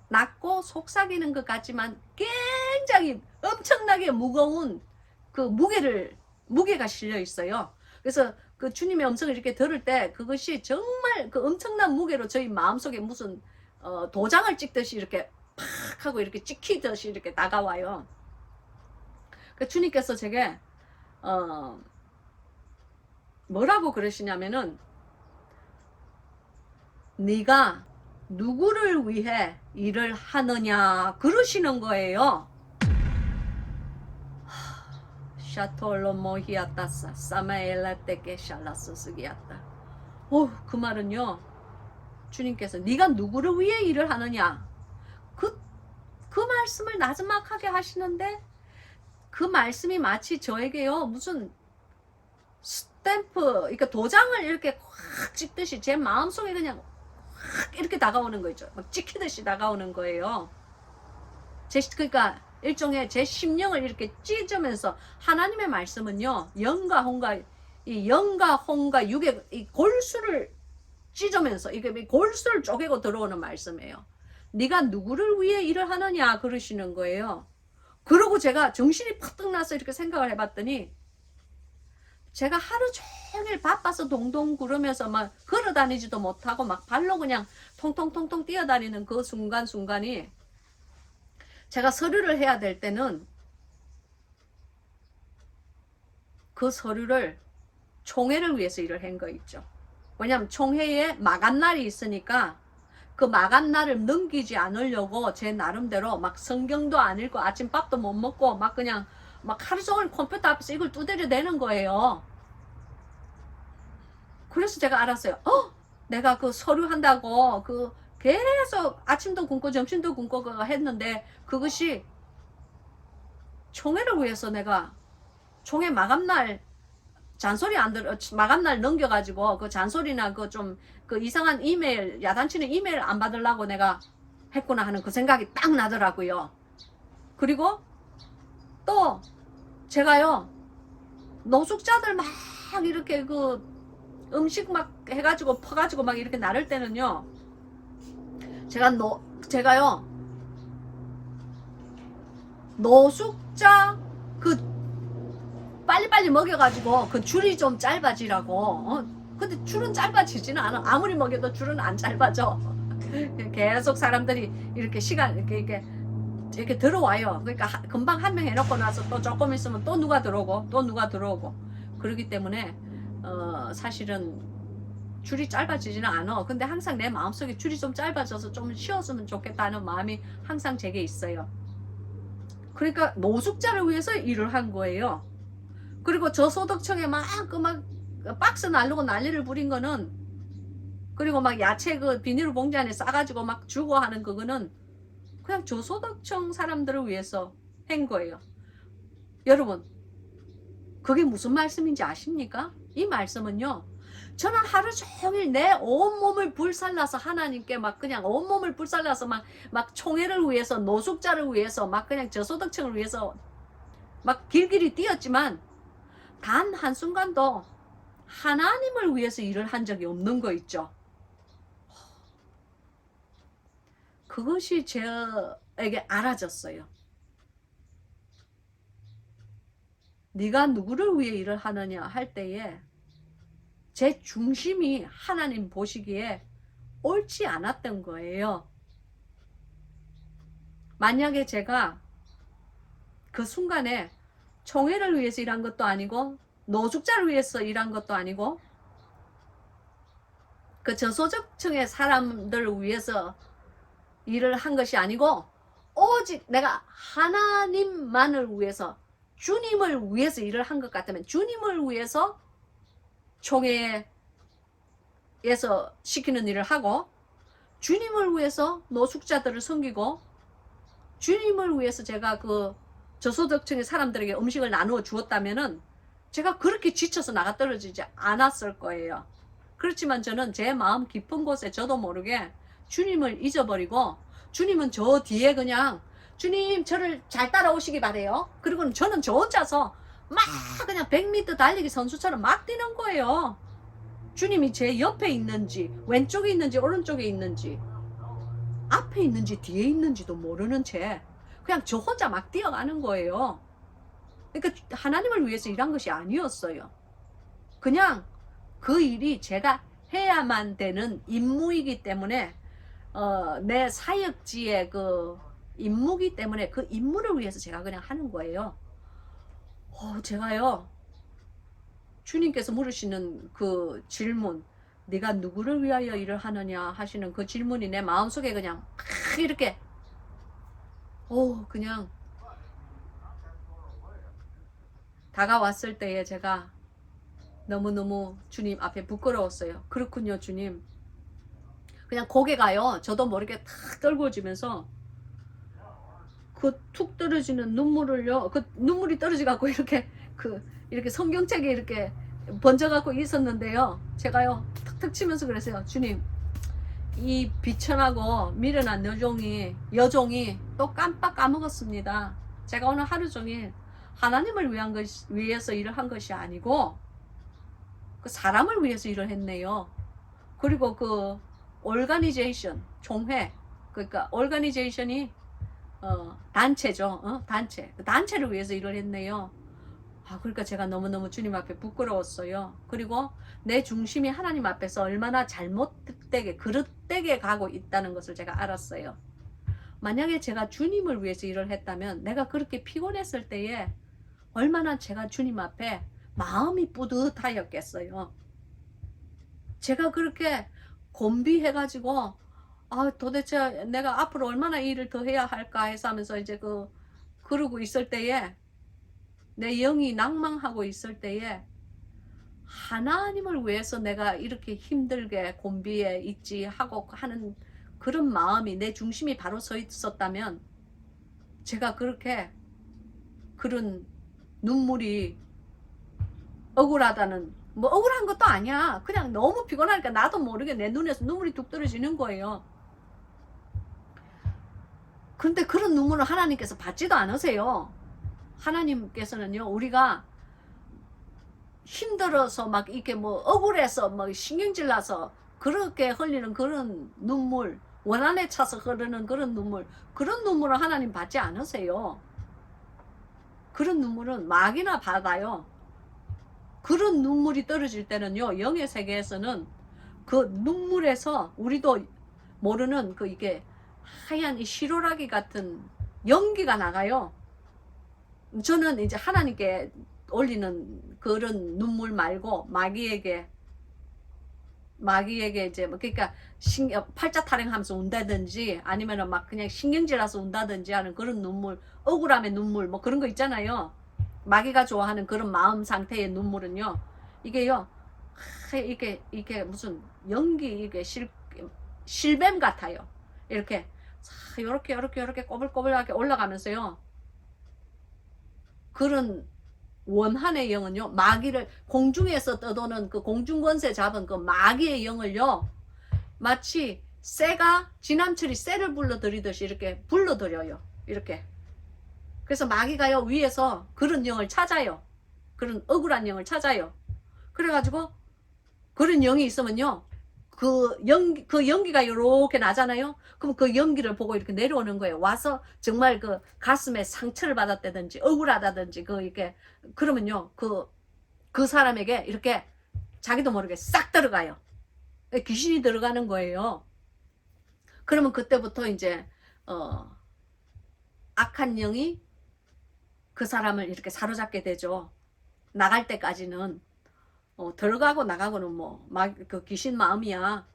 낮고 속삭이는 것 같지만 굉장히 엄청나게 무거운 그 무게가 실려 있어요. 그래서 그 주님의 음성을 이렇게 들을 때 그것이 정말 그 엄청난 무게로 저희 마음속에 무슨 도장을 찍듯이 이렇게 팍 하고 이렇게 찍히듯이 이렇게 다가와요. 그 주님께서 제게 뭐라고 그러시냐면은 네가 누구를 위해 일을 하느냐 그러시는 거예요. 샤톨로 모히아타사 사마엘라테게 샬라스스기았다. 그 말은요. 주님께서 네가 누구를 위해 일을 하느냐 그 말씀을 나지막하게 하시는데 그 말씀이 마치 저에게요 무슨 스탬프 그러니까 도장을 이렇게 확 찍듯이 제 마음속에 그냥 확 이렇게 다가오는 거 있죠. 막 찍히듯이 다가오는 거예요. 그러니까 일종의 제 심령을 이렇게 찢으면서 하나님의 말씀은요 영과 혼과 육의 이 골수를 찢으면서 이게 골수를 쪼개고 들어오는 말씀이에요. 네가 누구를 위해 일을 하느냐 그러시는 거예요. 그러고 제가 정신이 팍 나서 이렇게 생각을 해봤더니 제가 하루 종일 바빠서 동동 구르면서 막 걸어다니지도 못하고 막 발로 그냥 통통통통 뛰어다니는 그 순간순간이 제가 서류를 해야 될 때는 그 서류를 총회를 위해서 일을 한 거 있죠. 왜냐면 총회에 마감날이 있으니까 그 마감날을 넘기지 않으려고 제 나름대로 막 성경도 안 읽고 아침밥도 못 먹고 막 그냥 막 하루 종일 컴퓨터 앞에서 이걸 두드려 대는 거예요. 그래서 제가 알았어요. 내가 그 서류 한다고 그 계속 아침도 굶고 점심도 굶고 그거 했는데 그것이 총회를 위해서 내가 총회 마감날 잔소리 안 들어 마감날 넘겨가지고 그 잔소리나 그 좀 그 이상한 이메일 야단치는 이메일 안 받으려고 내가 했구나 하는 그 생각이 딱 나더라고요. 그리고 또 제가요 노숙자들 막 이렇게 그 음식 막 해가지고 퍼가지고 막 이렇게 나를 때는요 제가요 노숙자 그 빨리빨리 먹여가지고 그 줄이 좀 짧아지라고 근데 줄은 짧아지지는 않아. 아무리 먹여도 줄은 안 짧아져. 계속 사람들이 이렇게 시간 이렇게 들어와요. 그러니까 금방 한 명 해놓고 나서 또 조금 있으면 또 누가 들어오고 그러기 때문에 사실은 줄이 짧아지지는 않아. 근데 항상 내 마음속에 줄이 좀 짧아져서 좀 쉬었으면 좋겠다는 마음이 항상 제게 있어요. 그러니까 노숙자를 위해서 일을 한 거예요. 그리고 저소득층에 막 박스 날르고 난리를 부린 거는 그리고 막 야채 그 비닐 봉지 안에 싸가지고 막 주고 하는 그거는 그냥 저소득층 사람들을 위해서 한 거예요. 여러분 그게 무슨 말씀인지 아십니까? 이 말씀은요, 저는 하루 종일 내 온몸을 불살라서 하나님께 막 그냥 온몸을 불살라서 막 총회를 위해서, 노숙자를 위해서, 막 그냥 저소득층을 위해서 막 길길이 뛰었지만 단 한순간도 하나님을 위해서 일을 한 적이 없는 거 있죠. 그것이 저에게 알아졌어요. 네가 누구를 위해 일을 하느냐 할 때에 제 중심이 하나님 보시기에 옳지 않았던 거예요. 만약에 제가 그 순간에 총회를 위해서 일한 것도 아니고 노숙자를 위해서 일한 것도 아니고 그 저소득층의 사람들을 위해서 일을 한 것이 아니고 오직 내가 하나님만을 위해서, 주님을 위해서 일을 한 것 같다면, 주님을 위해서 총회에서 시키는 일을 하고, 주님을 위해서 노숙자들을 섬기고, 주님을 위해서 제가 그 저소득층의 사람들에게 음식을 나누어 주었다면은 제가 그렇게 지쳐서 나가 떨어지지 않았을 거예요. 그렇지만 저는 제 마음 깊은 곳에 저도 모르게 주님을 잊어버리고, 주님은 저 뒤에 그냥 주님 저를 잘 따라오시기 바래요. 그리고 저는 저 혼자서 막 그냥 100m 달리기 선수처럼 막 뛰는 거예요. 주님이 제 옆에 있는지, 왼쪽에 있는지, 오른쪽에 있는지, 앞에 있는지 뒤에 있는지도 모르는 채 그냥 저 혼자 막 뛰어가는 거예요. 그러니까 하나님을 위해서 일한 것이 아니었어요. 그냥 그 일이 제가 해야만 되는 임무이기 때문에, 내 사역지의 그 임무이기 때문에 그 임무를 위해서 제가 그냥 하는 거예요. 제가요, 주님께서 물으시는 그 질문, 네가 누구를 위하여 일을 하느냐 하시는 그 질문이 내 마음속에 그냥 막 이렇게 그냥 다가왔을 때에 제가 너무너무 주님 앞에 부끄러웠어요. 그렇군요, 주님. 그냥 고개가요, 저도 모르게 탁 떨궈지면서 그 툭 떨어지는 눈물을요, 그 눈물이 떨어져갖고 이렇게 성경책에 이렇게 번져갖고 있었는데요. 제가요, 탁탁 치면서 그랬어요. 주님, 이 비천하고 미련한 여종이 또 깜빡 까먹었습니다. 제가 오늘 하루 종일 하나님을 위해서 일을 한 것이 아니고 그 사람을 위해서 일을 했네요. 그리고 그 오르가니제이션, 총회, 그러니까 오르가니제이션이 단체죠. 단체. 그 단체를 위해서 일을 했네요. 그러니까 제가 너무너무 주님 앞에 부끄러웠어요. 그리고 내 중심이 하나님 앞에서 얼마나 잘못되게, 그릇되게 가고 있다는 것을 제가 알았어요. 만약에 제가 주님을 위해서 일을 했다면 내가 그렇게 피곤했을 때에 얼마나 제가 주님 앞에 마음이 뿌듯하였겠어요. 제가 그렇게 곤비해가지고 도대체 내가 앞으로 얼마나 일을 더 해야 할까 해서 하면서 이제 그러고 있을 때에, 내 영이 낭망하고 있을 때에 하나님을 위해서 내가 이렇게 힘들게 곤비해 있지 하고 하는 그런 마음이, 내 중심이 바로 서 있었다면 제가 그렇게 그런 눈물이 억울하다는, 뭐 억울한 것도 아니야. 그냥 너무 피곤하니까 나도 모르게 내 눈에서 눈물이 뚝 떨어지는 거예요. 그런데 그런 눈물을 하나님께서 받지도 않으세요. 하나님께서는요, 우리가 힘들어서 막 이렇게 뭐 억울해서 막 신경질 나서 그렇게 흘리는 그런 눈물, 원한에 차서 흐르는 그런 눈물을 하나님 받지 않으세요. 그런 눈물은 마귀나 받아요. 그런 눈물이 떨어질 때는요, 영의 세계에서는 그 눈물에서 우리도 모르는 이게 하얀 이 시로라기 같은 연기가 나가요. 저는 이제 하나님께 올리는 그런 눈물 말고 마귀에게 이제 그러니까 팔자 타령하면서 운다든지 아니면은 막 그냥 신경질나서 운다든지 하는 그런 눈물, 억울함의 눈물 뭐 그런 거 있잖아요. 마귀가 좋아하는 그런 마음 상태의 눈물은요, 이게요, 이게 무슨 연기, 이게 실뱀 같아요. 이렇게 요렇게 꼬불꼬불하게 올라가면서요, 그런 원한의 영은요, 마귀를 공중에서 떠도는 그 공중권세 잡은 그 마귀의 영을요, 마치 새가 지남철이 새를 불러들이듯이 이렇게 불러들여요. 이렇게. 그래서 마귀가요, 위에서 그런 영을 찾아요. 그런 억울한 영을 찾아요. 그래가지고 그런 영이 있으면요, 그 연기가 이렇게 나잖아요. 그럼 그 연기를 보고 이렇게 내려오는 거예요. 와서 정말 그 가슴에 상처를 받았다든지 억울하다든지 이렇게 그러면요, 그 사람에게 이렇게 자기도 모르게 싹 들어가요. 귀신이 들어가는 거예요. 그러면 그때부터 이제 악한 영이 그 사람을 이렇게 사로잡게 되죠. 나갈 때까지는 들어가고 나가고는 뭐 그 귀신 마음이야.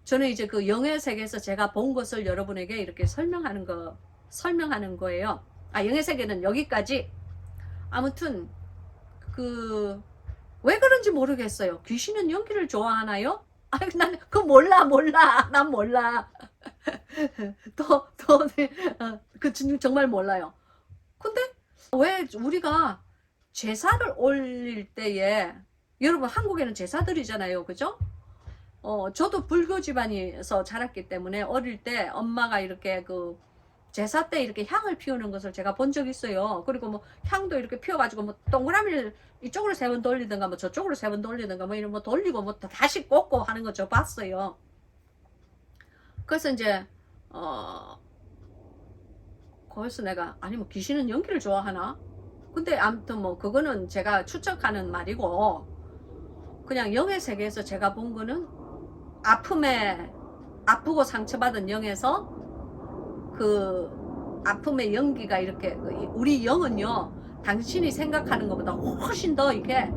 저는 이제 그 영의 세계에서 제가 본 것을 여러분에게 이렇게 설명하는 거예요. 영의 세계는 여기까지. 아무튼 왜 그런지 모르겠어요. 귀신은 연기를 좋아하나요? 난 그거 몰라. 난 몰라. 정말 몰라요. 근데 왜 우리가 제사를 올릴 때에, 여러분 한국에는 제사드리잖아요. 그죠? 저도 불교 집안에서 자랐기 때문에 어릴 때 엄마가 이렇게 제사 때 이렇게 향을 피우는 것을 제가 본 적이 있어요. 그리고 뭐 향도 이렇게 피워가지고 뭐 동그라미를 이쪽으로 3번 돌리든가 뭐 저쪽으로 3번 돌리든가 뭐 이런 뭐 돌리고 뭐 다시 꽂고 하는 거 저 봤어요. 그래서 이제 거기서 내가 뭐 귀신은 연기를 좋아하나? 근데 아무튼 뭐 그거는 제가 추측하는 말이고, 그냥 영의 세계에서 제가 본 거는 아프고 상처받은 영에서 그 아픔의 연기가 이렇게, 우리 영은요, 당신이 생각하는 것보다 훨씬 더 이렇게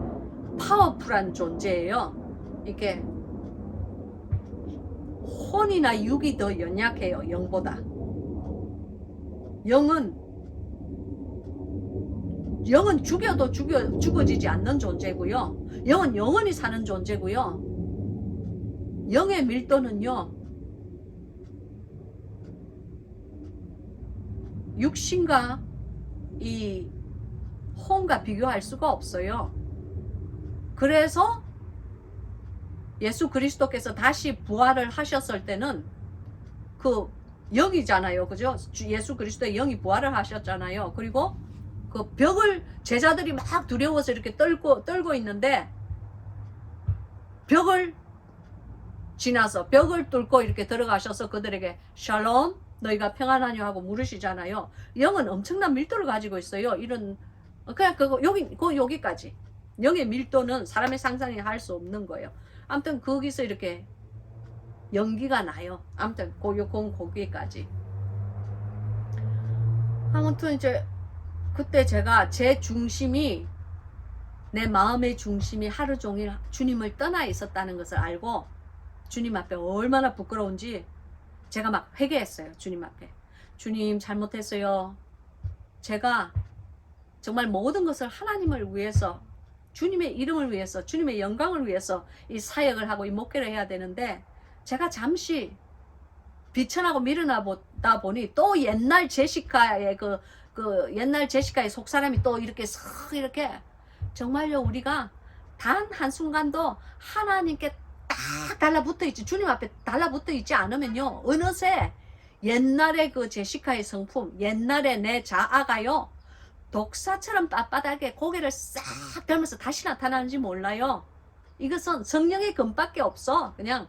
파워풀한 존재예요. 이렇게 혼이나 육이 더 연약해요. 영보다. 영은 죽여도 죽어지지 않는 존재고요. 영은 영원히 사는 존재고요. 영의 밀도는요, 육신과 이 혼과 비교할 수가 없어요. 그래서 예수 그리스도께서 다시 부활을 하셨을 때는 그 영이잖아요. 그죠? 예수 그리스도의 영이 부활을 하셨잖아요. 그리고 그 벽을 제자들이 막 두려워서 이렇게 떨고 있는데, 벽을 지나서 벽을 뚫고 이렇게 들어가셔서 그들에게 샬롬, 너희가 평안하냐 하고 물으시잖아요. 영은 엄청난 밀도를 가지고 있어요. 그냥 여기까지. 영의 밀도는 사람의 상상이 할 수 없는 거예요. 아무튼 거기서 이렇게 연기가 나요. 아무튼 거기까지. 아무튼 이제 그때 제가 내 마음의 중심이 하루 종일 주님을 떠나 있었다는 것을 알고, 주님 앞에 얼마나 부끄러운지 제가 막 회개했어요. 주님 앞에. 주님, 잘못했어요. 제가 정말 모든 것을 하나님을 위해서, 주님의 이름을 위해서, 주님의 영광을 위해서 이 사역을 하고 이 목회를 해야 되는데, 제가 잠시 비천하고 밀어나다 보니 또 옛날 제시카의 옛날 제시카의 속사람이 또 이렇게 이렇게, 정말요, 우리가 단 한순간도 하나님께 딱 달라붙어 있지, 주님 앞에 달라붙어 있지 않으면요, 어느새 옛날의 그 제시카의 성품, 옛날의 내 자아가요, 독사처럼 빳빳하게 고개를 싹 들면서 다시 나타나는지 몰라요. 이것은 성령의 금밖에 없어. 그냥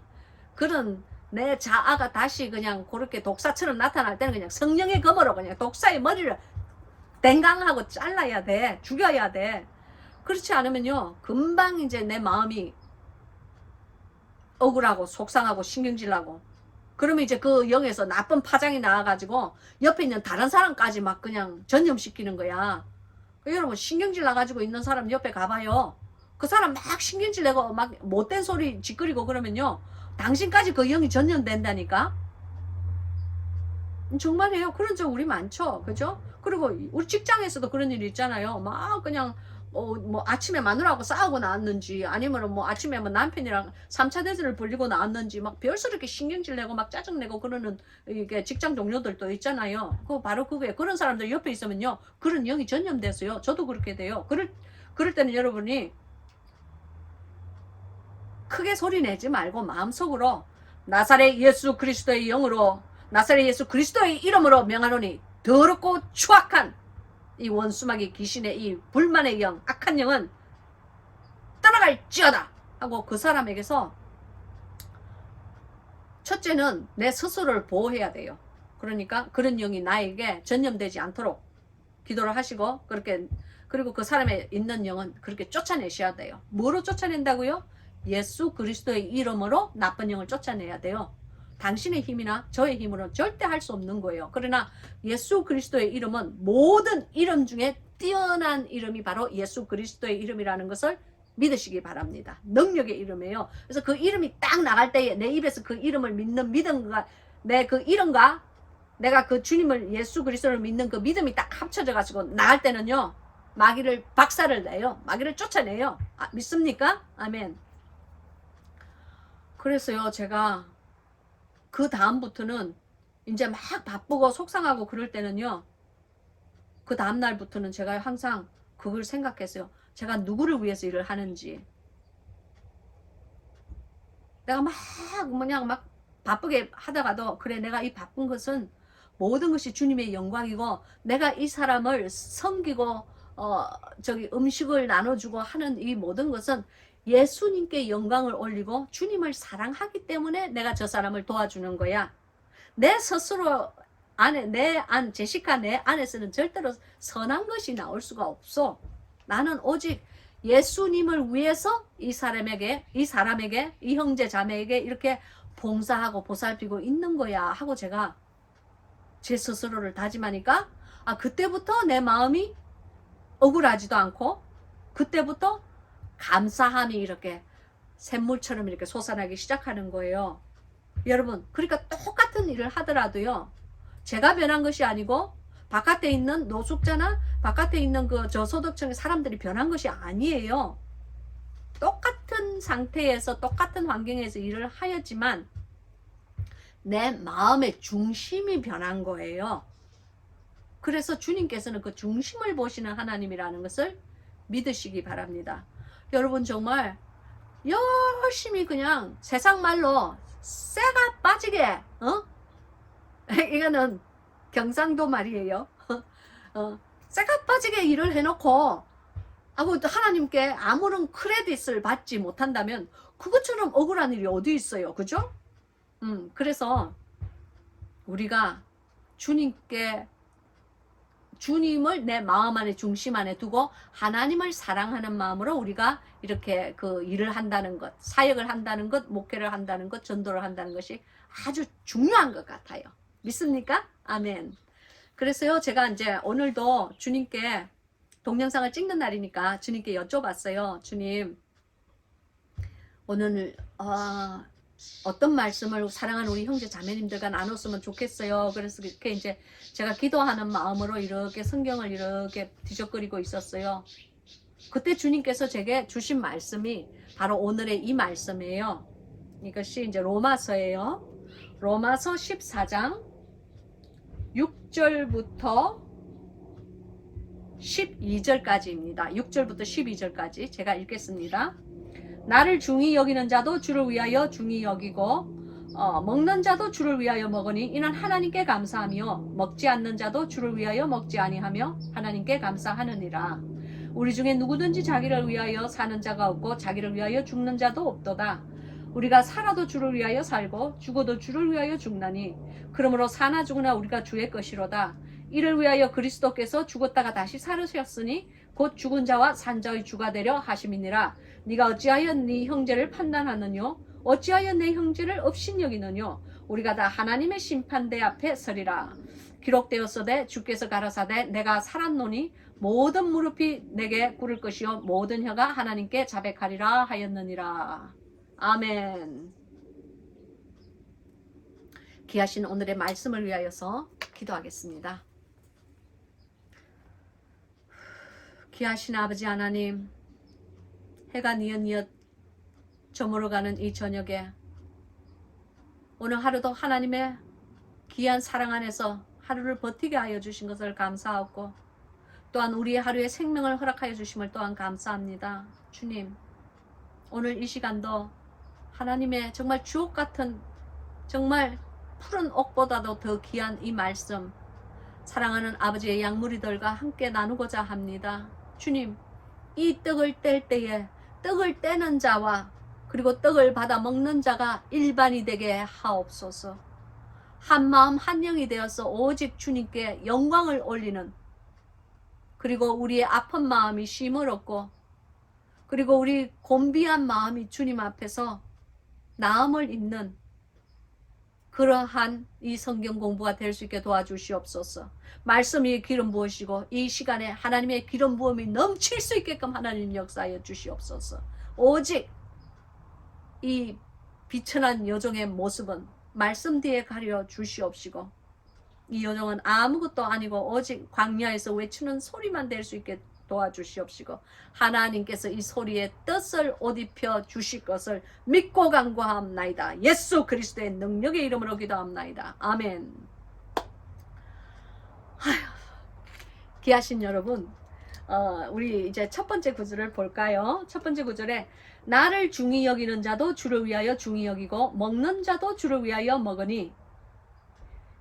그런 내 자아가 다시 그냥 그렇게 독사처럼 나타날 때는 그냥 성령의 검으로 그냥 독사의 머리를 댕강하고 잘라야 돼. 죽여야 돼. 그렇지 않으면요, 금방 이제 내 마음이 억울하고 속상하고 신경질나고, 그러면 이제 그 영에서 나쁜 파장이 나와가지고 옆에 있는 다른 사람까지 막 그냥 전염시키는 거야. 여러분, 신경질 나가지고 있는 사람 옆에 가봐요. 그 사람 막 신경질 내고 막 못된 소리 짓거리고 그러면요, 당신까지 그 영이 전염된다니까. 정말이에요. 그런 적 우리 많죠. 그죠? 그리고 우리 직장에서도 그런 일 있잖아요. 막 그냥 뭐 아침에 마누라하고 싸우고 나왔는지 아니면 뭐 아침에 뭐 남편이랑 3차 대전을 벌리고 나왔는지 막 별스럽게 신경질 내고 막 짜증 내고 그러는 이게 직장 동료들도 있잖아요. 바로 그거예요. 그런 사람들 옆에 있으면요, 그런 영이 전염돼서요, 저도 그렇게 돼요. 그럴 때는 여러분이 크게 소리 내지 말고 마음속으로 나사렛 예수 그리스도의 영으로, 나사렛 예수 그리스도의 이름으로 명하노니 더럽고 추악한 이 원수마귀 귀신의 이 불만의 영, 악한 영은 떠나갈지어다 하고 그 사람에게서, 첫째는 내 스스로를 보호해야 돼요. 그러니까 그런 영이 나에게 전염되지 않도록 기도를 하시고, 그리고 그 사람에 있는 영은 그렇게 쫓아내셔야 돼요. 뭐로 쫓아낸다고요? 예수 그리스도의 이름으로 나쁜 영을 쫓아내야 돼요. 당신의 힘이나 저의 힘으로는 절대 할 수 없는 거예요. 그러나 예수 그리스도의 이름은 모든 이름 중에 뛰어난 이름이 바로 예수 그리스도의 이름이라는 것을 믿으시기 바랍니다. 능력의 이름이에요. 그래서 그 이름이 딱 나갈 때에 내 입에서 그 이름을 믿는 믿음과 내 그 이름과 내가 그 주님을, 예수 그리스도를 믿는 그 믿음이 딱 합쳐져 가지고 나갈 때는요, 마귀를 박살을 내요. 마귀를 쫓아내요. 믿습니까? 아멘. 그래서요, 제가 그 다음부터는 이제 막 바쁘고 속상하고 그럴 때는요, 그 다음날부터는 제가 항상 그걸 생각했어요. 제가 누구를 위해서 일을 하는지. 내가 막 바쁘게 하다가도, 그래, 내가 이 바쁜 것은 모든 것이 주님의 영광이고, 내가 이 사람을 섬기고 음식을 나눠주고 하는 이 모든 것은 예수님께 영광을 올리고 주님을 사랑하기 때문에 내가 저 사람을 도와주는 거야. 내 스스로 안에 제시카 내 안에서는 절대로 선한 것이 나올 수가 없어. 나는 오직 예수님을 위해서 이 사람에게, 이 형제 자매에게 이렇게 봉사하고 보살피고 있는 거야 하고 제가 제 스스로를 다짐하니까, 그때부터 내 마음이 억울하지도 않고, 그때부터 감사함이 이렇게 샘물처럼 이렇게 솟아나기 시작하는 거예요. 여러분, 그러니까 똑같은 일을 하더라도요, 제가 변한 것이 아니고 바깥에 있는 노숙자나 바깥에 있는 그 저소득층의 사람들이 변한 것이 아니에요. 똑같은 상태에서 똑같은 환경에서 일을 하였지만 내 마음의 중심이 변한 거예요. 그래서 주님께서는 그 중심을 보시는 하나님이라는 것을 믿으시기 바랍니다. 여러분, 정말 열심히 그냥 세상 말로 쇠가 빠지게, 이거는 경상도 말이에요. 쇠가 빠지게 일을 해놓고 하나님께 아무런 크레딧을 받지 못한다면 그것처럼 억울한 일이 어디 있어요. 그죠? 그래서 우리가 주님을 내 마음 안에, 중심 안에 두고 하나님을 사랑하는 마음으로 우리가 이렇게 그 일을 한다는 것, 사역을 한다는 것, 목회를 한다는 것, 전도를 한다는 것이 아주 중요한 것 같아요. 믿습니까? 아멘. 그래서요, 제가 이제 오늘도 주님께 동영상을 찍는 날이니까 주님께 여쭤봤어요. 주님, 오늘 어떤 말씀을 사랑하는 우리 형제 자매님들과 나눴으면 좋겠어요. 그래서 이렇게 이제 제가 기도하는 마음으로 이렇게 성경을 이렇게 뒤적거리고 있었어요. 그때 주님께서 제게 주신 말씀이 바로 오늘의 이 말씀이에요. 이것이 이제 로마서예요. 로마서 14장 6절부터 12절까지입니다. 6절부터 12절까지 제가 읽겠습니다. 나를 중히 여기는 자도 주를 위하여 중히 여기고 먹는 자도 주를 위하여 먹으니 이는 하나님께 감사하며 먹지 않는 자도 주를 위하여 먹지 아니하며 하나님께 감사하느니라. 우리 중에 누구든지 자기를 위하여 사는 자가 없고 자기를 위하여 죽는 자도 없도다. 우리가 살아도 주를 위하여 살고 죽어도 주를 위하여 죽나니 그러므로 사나 죽으나 우리가 주의 것이로다. 이를 위하여 그리스도께서 죽었다가 다시 살으셨으니 곧 죽은 자와 산 자의 주가 되려 하심이니라. 네가 어찌하여 네 형제를 판단하느뇨? 어찌하여 내 형제를 업신여기느뇨? 우리가 다 하나님의 심판대 앞에 서리라. 기록되었으되 주께서 가라사대 내가 살았노니 모든 무릎이 내게 꿇을 것이요 모든 혀가 하나님께 자백하리라 하였느니라. 아멘. 귀하신 오늘의 말씀을 위하여서 기도하겠습니다. 귀하신 아버지 하나님, 해가 뉘엿뉘엿 저물어가는 이 저녁에 오늘 하루도 하나님의 귀한 사랑 안에서 하루를 버티게 하여 주신 것을 감사하고 또한 우리의 하루의 생명을 허락하여 주심을 또한 감사합니다. 주님, 오늘 이 시간도 하나님의 정말 주옥같은 정말 푸른 옥보다도 더 귀한 이 말씀 사랑하는 아버지의 양무리들과 함께 나누고자 합니다. 주님, 이 떡을 뗄 때에 떡을 떼는 자와 그리고 떡을 받아 먹는 자가 일반이 되게 하옵소서. 한 마음 한 영이 되어서 오직 주님께 영광을 올리는, 그리고 우리의 아픈 마음이 쉼을 얻고 그리고 우리 곤비한 마음이 주님 앞에서 나음을 잇는 그러한 이 성경 공부가 될 수 있게 도와주시옵소서. 말씀이 기름 부으시고 이 시간에 하나님의 기름 부음이 넘칠 수 있게끔 하나님 역사하여 주시옵소서. 오직 이 비천한 여종의 모습은 말씀 뒤에 가려 주시옵시고 이 여종은 아무것도 아니고 오직 광야에서 외치는 소리만 될 수 있게 도와주시옵시고 하나님께서 이 소리에 뜻을 옷 입혀 주실 것을 믿고 간구하옵나이다. 예수 그리스도의 능력의 이름으로 기도합나이다. 아멘. 귀하신 여러분, 우리 이제 첫 번째 구절을 볼까요? 첫 번째 구절에 나를 중히 여기는 자도 주를 위하여 중히 여기고 먹는 자도 주를 위하여 먹으니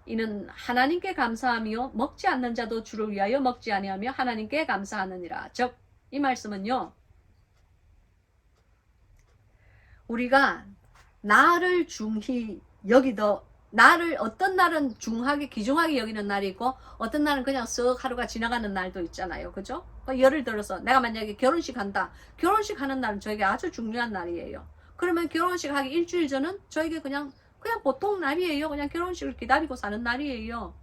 이는 하나님께 감사하며 먹지 않는 자도 주를 위하여 먹지 아니하며 하나님께 감사하느니라. 즉 이 말씀은요, 우리가 나를 중히 여기더 나를 어떤 날은 중하게 귀중하게 여기는 날이 있고 어떤 날은 그냥 쓱 하루가 지나가는 날도 있잖아요. 그죠? 예를 들어서 내가 만약에 결혼식 한다. 결혼식 하는 날은 저에게 아주 중요한 날이에요. 그러면 결혼식 하기 일주일 전은 저에게 그냥 보통 날이에요. 그냥 결혼식을 기다리고 사는 날이에요.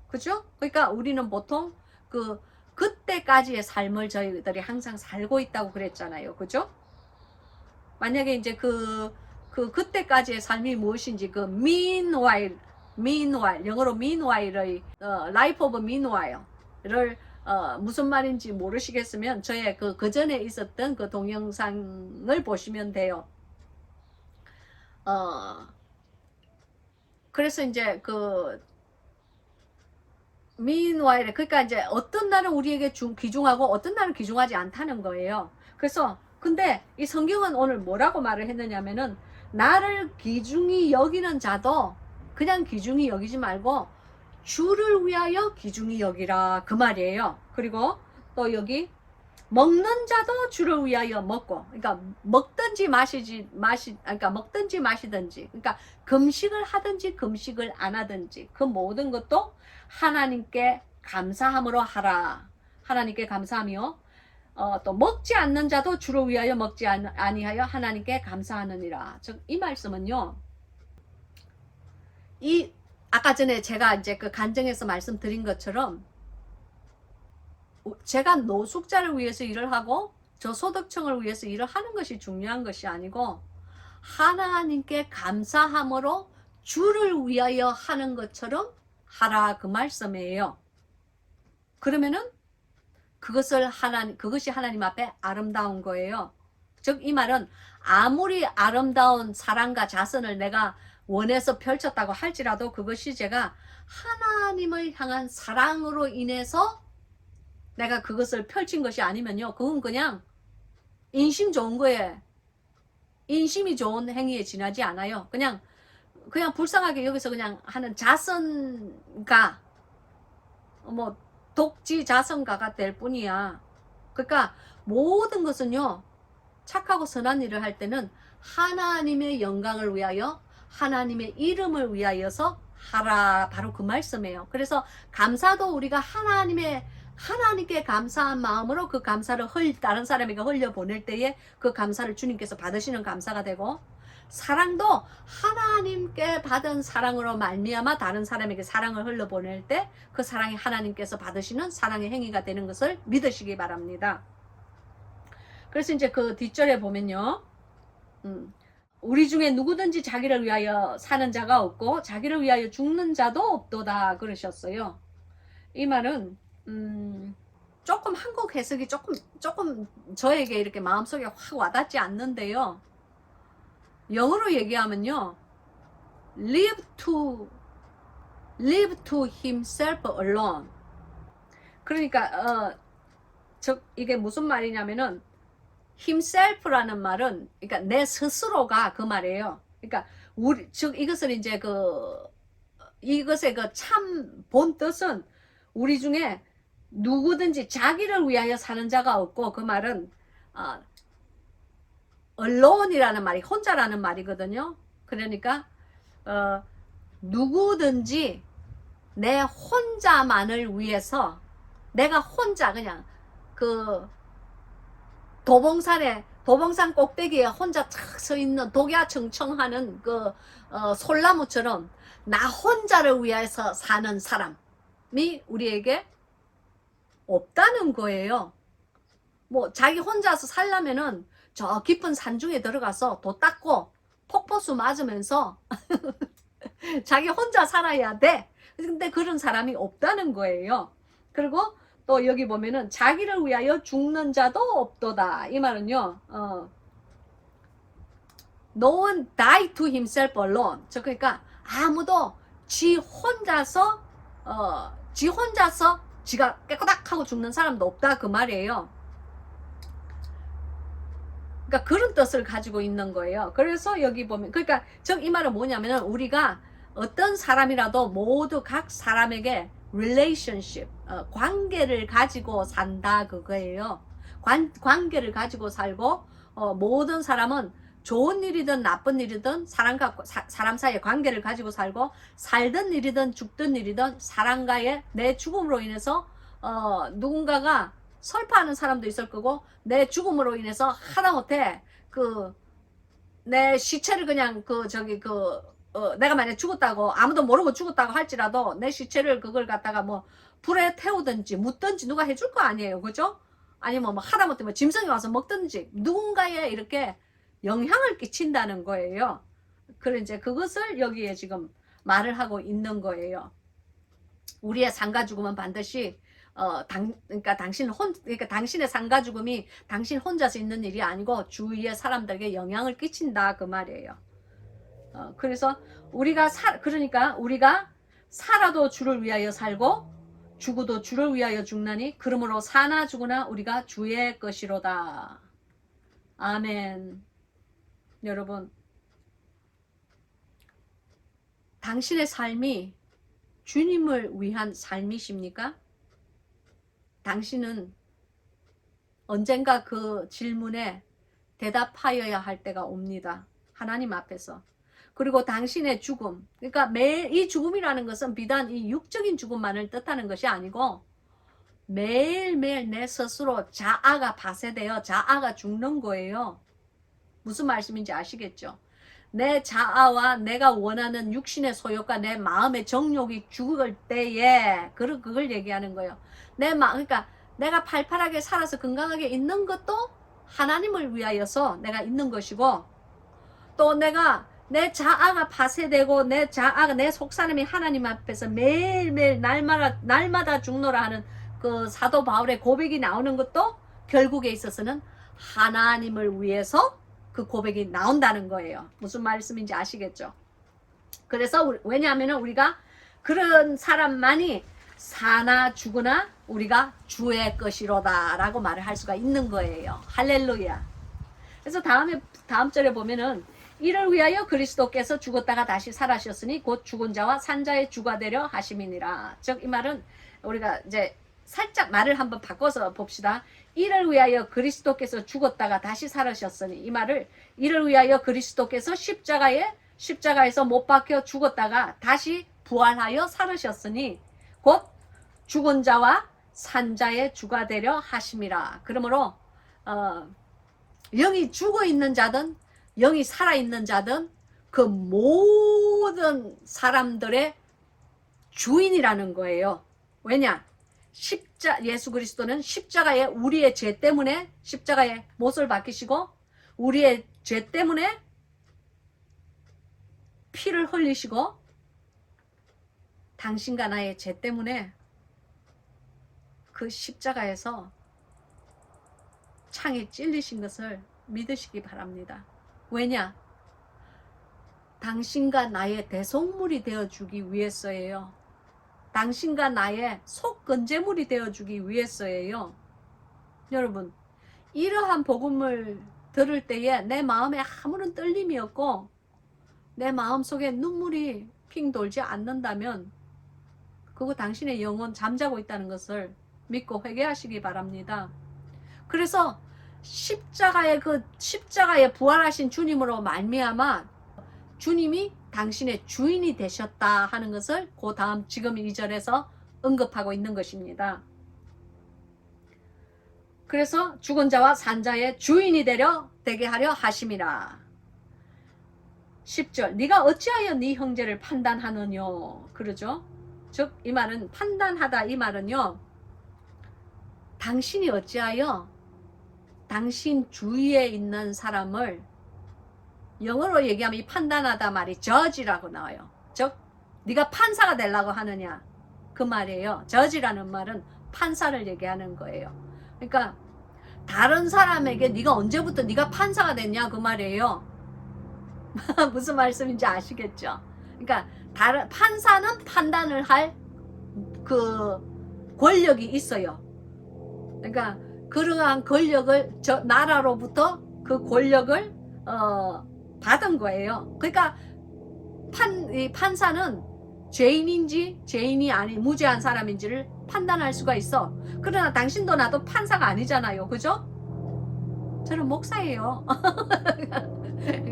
그죠? 그러니까 우리는 보통 그때까지의 삶을 저희들이 항상 살고 있다고 그랬잖아요. 그죠? 만약에 이제 그때까지의 삶이 무엇인지 meanwhile 영어로 meanwhile의 life of meanwhile를 무슨 말인지 모르시겠으면 저의 그 전에 있었던 그 동영상을 보시면 돼요. 그래서 이제 meanwhile 그러니까 이제 어떤 날은 우리에게 귀중하고 어떤 날은 귀중하지 않다는 거예요. 그래서 근데 이 성경은 오늘 뭐라고 말을 했느냐면은 나를 귀중히 여기는 자도 그냥 귀중히 여기지 말고 주를 위하여 귀중히 여기라 그 말이에요. 그리고 또 여기 먹는 자도 주를 위하여 먹고, 그러니까 먹든지 그러니까 먹든지 마시든지, 그러니까 금식을 하든지 금식을 안 하든지 그 모든 것도 하나님께 감사함으로 하라. 하나님께 감사하며 또 먹지 않는 자도 주를 위하여 먹지 아니하여 하나님께 감사하느니라. 즉 이 말씀은요, 이 아까 전에 제가 이제 그 간증에서 말씀드린 것처럼 제가 노숙자를 위해서 일을 하고 저소득층을 위해서 일을 하는 것이 중요한 것이 아니고 하나님께 감사함으로 주를 위하여 하는 것처럼 하라 그 말씀이에요. 그러면은 그것이 하나님 앞에 아름다운 거예요. 즉 이 말은 아무리 아름다운 사랑과 자선을 내가 원해서 펼쳤다고 할지라도 그것이 제가 하나님을 향한 사랑으로 인해서 내가 그것을 펼친 것이 아니면요, 그건 그냥 인심 좋은 거에 인심이 좋은 행위에 지나지 않아요. 그냥 불쌍하게 여기서 그냥 하는 자선가, 뭐 독지 자선가가 될 뿐이야. 그러니까 모든 것은요, 착하고 선한 일을 할 때는 하나님의 영광을 위하여 하나님의 이름을 위하여서 하라, 바로 그 말씀이에요. 그래서 감사도 우리가 하나님께 감사한 마음으로 그 감사를 다른 사람에게 흘려보낼 때에 그 감사를 주님께서 받으시는 감사가 되고, 사랑도 하나님께 받은 사랑으로 말미암아 다른 사람에게 사랑을 흘려보낼 때 그 사랑이 하나님께서 받으시는 사랑의 행위가 되는 것을 믿으시기 바랍니다. 그래서 이제 그 뒷절에 보면요, 우리 중에 누구든지 자기를 위하여 사는 자가 없고 자기를 위하여 죽는 자도 없도다 그러셨어요. 이 말은 조금 한국 해석이 조금 저에게 이렇게 마음속에 확 와닿지 않는데요. 영어로 얘기하면요, live to himself alone. 그러니까 이게 무슨 말이냐면은 himself라는 말은 그러니까 내 스스로가 그 말이에요. 그러니까 즉 이것은 이제 이것의 그 참 본 뜻은 우리 중에 누구든지 자기를 위하여 사는 자가 없고, 그 말은 alone이라는 말이 혼자라는 말이거든요. 그러니까 누구든지 내 혼자만을 위해서, 내가 혼자 그냥 그 도봉산 꼭대기에 혼자 탁 서 있는 독야청청하는 그 솔나무처럼 나 혼자를 위해서 사는 사람이 우리에게 없다는 거예요. 뭐 자기 혼자서 살려면은 저 깊은 산중에 들어가서 도 닦고 폭포수 맞으면서 자기 혼자 살아야 돼. 근데 그런 사람이 없다는 거예요. 그리고 또 여기 보면은 자기를 위하여 죽는 자도 없도다. 이 말은요, no one die to himself alone. 그러니까 아무도 지 혼자서 지가 깨꼬닥하고 죽는 사람도 없다, 그 말이에요. 그러니까 그런 뜻을 가지고 있는 거예요. 그래서 여기 보면, 그러니까 즉 이 말은 뭐냐면은 우리가 어떤 사람이라도 모두 각 사람에게 relationship, 관계를 가지고 산다, 그거예요. 관계를 가지고 살고, 모든 사람은 좋은 일이든 나쁜 일이든 사람 사이에 관계를 가지고 살고, 살던 일이든 죽던 일이든 사람과의 내 죽음으로 인해서 누군가가 설파하는 사람도 있을 거고, 내 죽음으로 인해서 하다못해 내 시체를 그냥 내가 만약 죽었다고, 아무도 모르고 죽었다고 할지라도 내 시체를 그걸 갖다가 뭐 불에 태우든지 묻든지 누가 해줄 거 아니에요. 그죠? 아니면 뭐 하다못해 뭐 짐승이 와서 먹든지 누군가에 이렇게 영향을 끼친다는 거예요. 그래 이제 그것을 여기에 지금 말을 하고 있는 거예요. 우리의 상가 죽음은 반드시 그러니까 당신의 상가 죽음이 당신 혼자서 있는 일이 아니고 주위의 사람들에게 영향을 끼친다, 그 말이에요. 그래서 그러니까 우리가 살아도 주를 위하여 살고 죽어도 주를 위하여 죽나니 그러므로 사나 죽으나 우리가 주의 것이로다. 아멘. 여러분, 당신의 삶이 주님을 위한 삶이십니까? 당신은 언젠가 그 질문에 대답하여야 할 때가 옵니다. 하나님 앞에서. 그리고 당신의 죽음, 그러니까 매일 이 죽음이라는 것은 비단 이 육적인 죽음만을 뜻하는 것이 아니고 매일매일 내 스스로 자아가 파쇄되어 자아가 죽는 거예요. 무슨 말씀인지 아시겠죠? 내 자아와 내가 원하는 육신의 소욕과 내 마음의 정욕이 죽을 때에 그걸 얘기하는 거예요. 그러니까 내가 팔팔하게 살아서 건강하게 있는 것도 하나님을 위하여서 내가 있는 것이고, 또 내 자아가 파쇄되고 내 속사람이 하나님 앞에서 매일매일 날마다 죽노라 하는 그 사도 바울의 고백이 나오는 것도 결국에 있어서는 하나님을 위해서 그 고백이 나온다는 거예요. 무슨 말씀인지 아시겠죠? 그래서 왜냐하면 우리가 그런 사람만이 사나 죽으나 우리가 주의 것이로다 라고 말을 할 수가 있는 거예요. 할렐루야. 그래서 다음 절에 보면은 이를 위하여 그리스도께서 죽었다가 다시 살아셨으니 곧 죽은 자와 산 자의 주가 되려 하심이니라. 즉 이 말은 우리가 이제 살짝 말을 한번 바꿔서 봅시다. 이를 위하여 그리스도께서 죽었다가 다시 살아셨으니, 이 말을 이를 위하여 그리스도께서 십자가에서 못 박혀 죽었다가 다시 부활하여 살으셨으니 곧 죽은 자와 산 자의 주가 되려 하심이라. 그러므로 영이 죽어 있는 자든 영이 살아 있는 자든 그 모든 사람들의 주인이라는 거예요. 왜냐? 예수 그리스도는 십자가에 우리의 죄 때문에 십자가에 못을 박히시고 우리의 죄 때문에 피를 흘리시고 당신과 나의 죄 때문에 그 십자가에서 창에 찔리신 것을 믿으시기 바랍니다. 왜냐? 당신과 나의 대속물이 되어주기 위해서예요. 당신과 나의 속건제물이 되어주기 위해서예요. 여러분, 이러한 복음을 들을 때에 내 마음에 아무런 떨림이 없고 내 마음속에 눈물이 핑 돌지 않는다면 그거 당신의 영혼 잠자고 있다는 것을 믿고 회개하시기 바랍니다. 그래서 십자가에 부활하신 주님으로 말미암아 주님이 당신의 주인이 되셨다 하는 것을 그 다음 지금 2절에서 언급하고 있는 것입니다. 그래서 죽은 자와 산 자의 주인이 되게 하려 하심이라. 10절 네가 어찌하여 네 형제를 판단하느냐 그러죠. 즉 이 말은 판단하다 이 말은요. 당신이 어찌하여 당신 주위에 있는 사람을 영어로 얘기하면 이 판단하다 말이 judge라고 나와요. 즉 네가 판사가 되려고 하느냐 그 말이에요. judge라는 말은 판사를 얘기하는 거예요. 그러니까 다른 사람에게 네가 언제부터 네가 판사가 됐냐 그 말이에요. 무슨 말씀인지 아시겠죠? 그러니까 판사는 판단을 할 그 권력이 있어요. 그러니까 그러한 권력을 나라로부터 그 권력을 받은 거예요. 그러니까 이 판사는 죄인인지 죄인이 아닌 무죄한 사람인지를 판단할 수가 있어. 그러나 당신도 나도 판사가 아니잖아요. 그죠? 저는 목사예요.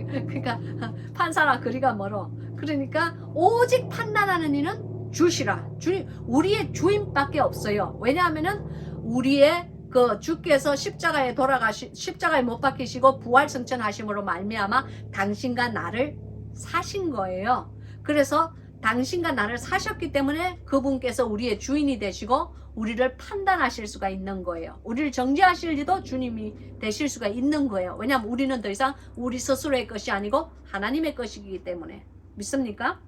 그러니까 판사라 거리가 멀어. 그러니까 오직 판단하는 이는 주시라. 우리의 주인밖에 없어요. 왜냐하면은 우리의 그 주께서 십자가에 못 박히시고 부활 승천하심으로 말미암아 당신과 나를 사신 거예요. 그래서 당신과 나를 사셨기 때문에 그분께서 우리의 주인이 되시고 우리를 판단하실 수가 있는 거예요. 우리를 정죄하실 리도 주님이 되실 수가 있는 거예요. 왜냐하면 우리는 더 이상 우리 스스로의 것이 아니고 하나님의 것이기 때문에. 믿습니까?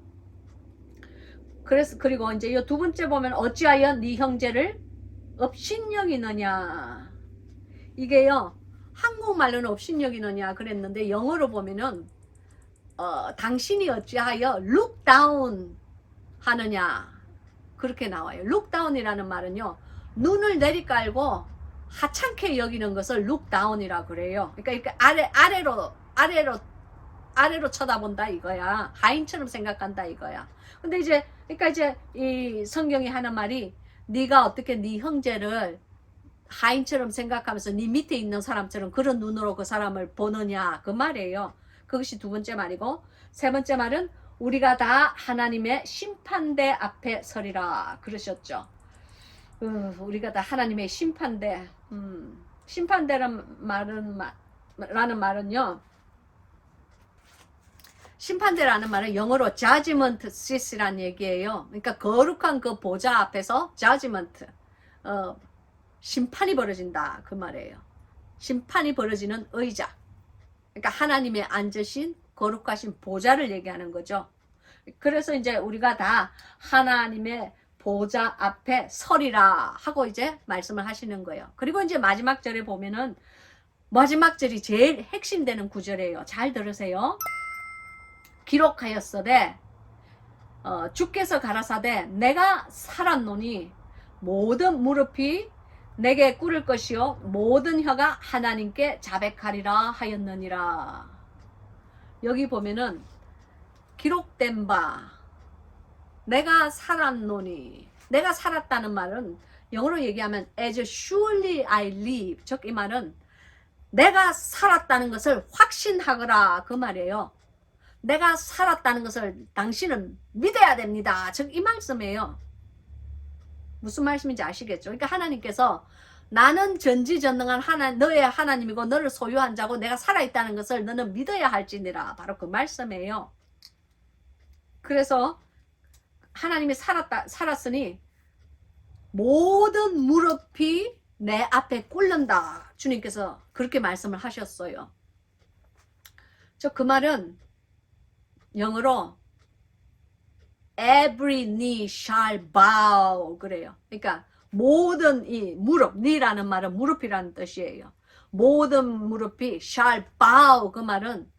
그리고 이제 이 두 번째 보면 어찌하여 네 형제를 업신여기느냐. 이게요. 한국말로는 업신여기느냐 그랬는데 영어로 보면은 당신이 어찌하여 look down 하느냐 그렇게 나와요. look down이라는 말은요. 눈을 내리깔고 하찮게 여기는 것을 look down이라 그래요. 그러니까 이렇게 아래로 쳐다본다 이거야. 하인처럼 생각한다 이거야. 근데 그러니까 이제 이 성경이 하는 말이 네가 어떻게 네 형제를 하인처럼 생각하면서 네 밑에 있는 사람처럼 그런 눈으로 그 사람을 보느냐 그 말이에요. 그것이 두 번째 말이고 세 번째 말은 우리가 다 하나님의 심판대 앞에 서리라 그러셨죠. 우리가 다 하나님의 심판대. 심판대라는 말은요. 심판대라는 말은 영어로 judgment seat이라는 얘기예요. 그러니까 거룩한 그 보좌 앞에서 judgment, 심판이 벌어진다 그 말이에요. 심판이 벌어지는 의자. 그러니까 하나님의 앉으신 거룩하신 보좌를 얘기하는 거죠. 그래서 이제 우리가 다 하나님의 보좌 앞에 서리라 하고 이제 말씀을 하시는 거예요. 그리고 이제 마지막 절에 보면은 마지막 절이 제일 핵심되는 구절이에요. 잘 들으세요. 기록하였으되 주께서 가라사대 내가 살았노니 모든 무릎이 내게 꿇을 것이요 모든 혀가 하나님께 자백하리라 하였느니라. 여기 보면은 기록된 바 내가 살았노니 내가 살았다는 말은 영어로 얘기하면 as surely I live 즉 이 말은 내가 살았다는 것을 확신하거라 그 말이에요. 내가 살았다는 것을 당신은 믿어야 됩니다. 즉 이 말씀이에요. 무슨 말씀인지 아시겠죠? 그러니까 하나님께서 나는 전지전능한 너의 하나님이고 너를 소유한 자고 내가 살아있다는 것을 너는 믿어야 할지니라. 바로 그 말씀이에요. 그래서 하나님이 살았으니 모든 무릎이 내 앞에 꿇는다. 주님께서 그렇게 말씀을 하셨어요. 그 말은 영어로 every knee shall bow 그래요. 그러니까 모든 이 무릎, 니라는 말은 무릎이라는 뜻이에요. 모든 무릎이 shall bow, 그 말은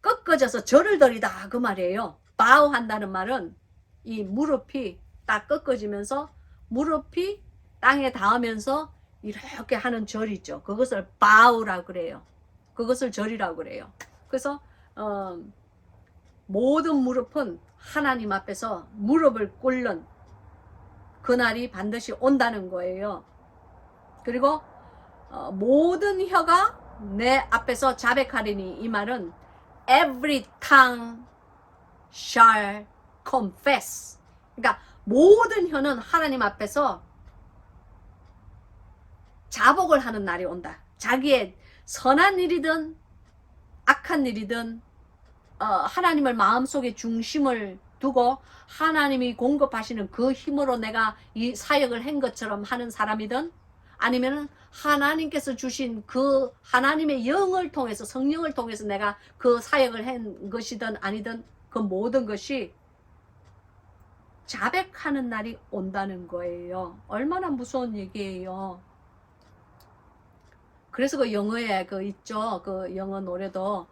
꺾어져서 절을 드리다 그 말이에요. bow 한다는 말은 이 무릎이 딱 꺾어지면서 무릎이 땅에 닿으면서 이렇게 하는 절이죠. 그것을 bow라고 그래요. 그것을 절이라고 그래요. 그래서 모든 무릎은 하나님 앞에서 무릎을 꿇는 그날이 반드시 온다는 거예요. 그리고 모든 혀가 내 앞에서 자백하리니, 이 말은 every tongue shall confess. 그러니까 모든 혀는 하나님 앞에서 자복을 하는 날이 온다. 자기의 선한 일이든 악한 일이든 하나님을 마음속에 중심을 두고 하나님이 공급하시는 그 힘으로 내가 이 사역을 한 것처럼 하는 사람이든, 아니면은 하나님께서 주신 그 하나님의 영을 통해서, 성령을 통해서 내가 그 사역을 한 것이든 아니든, 그 모든 것이 자백하는 날이 온다는 거예요. 얼마나 무서운 얘기예요. 그래서 그 영어에 그 있죠. 그 영어 노래도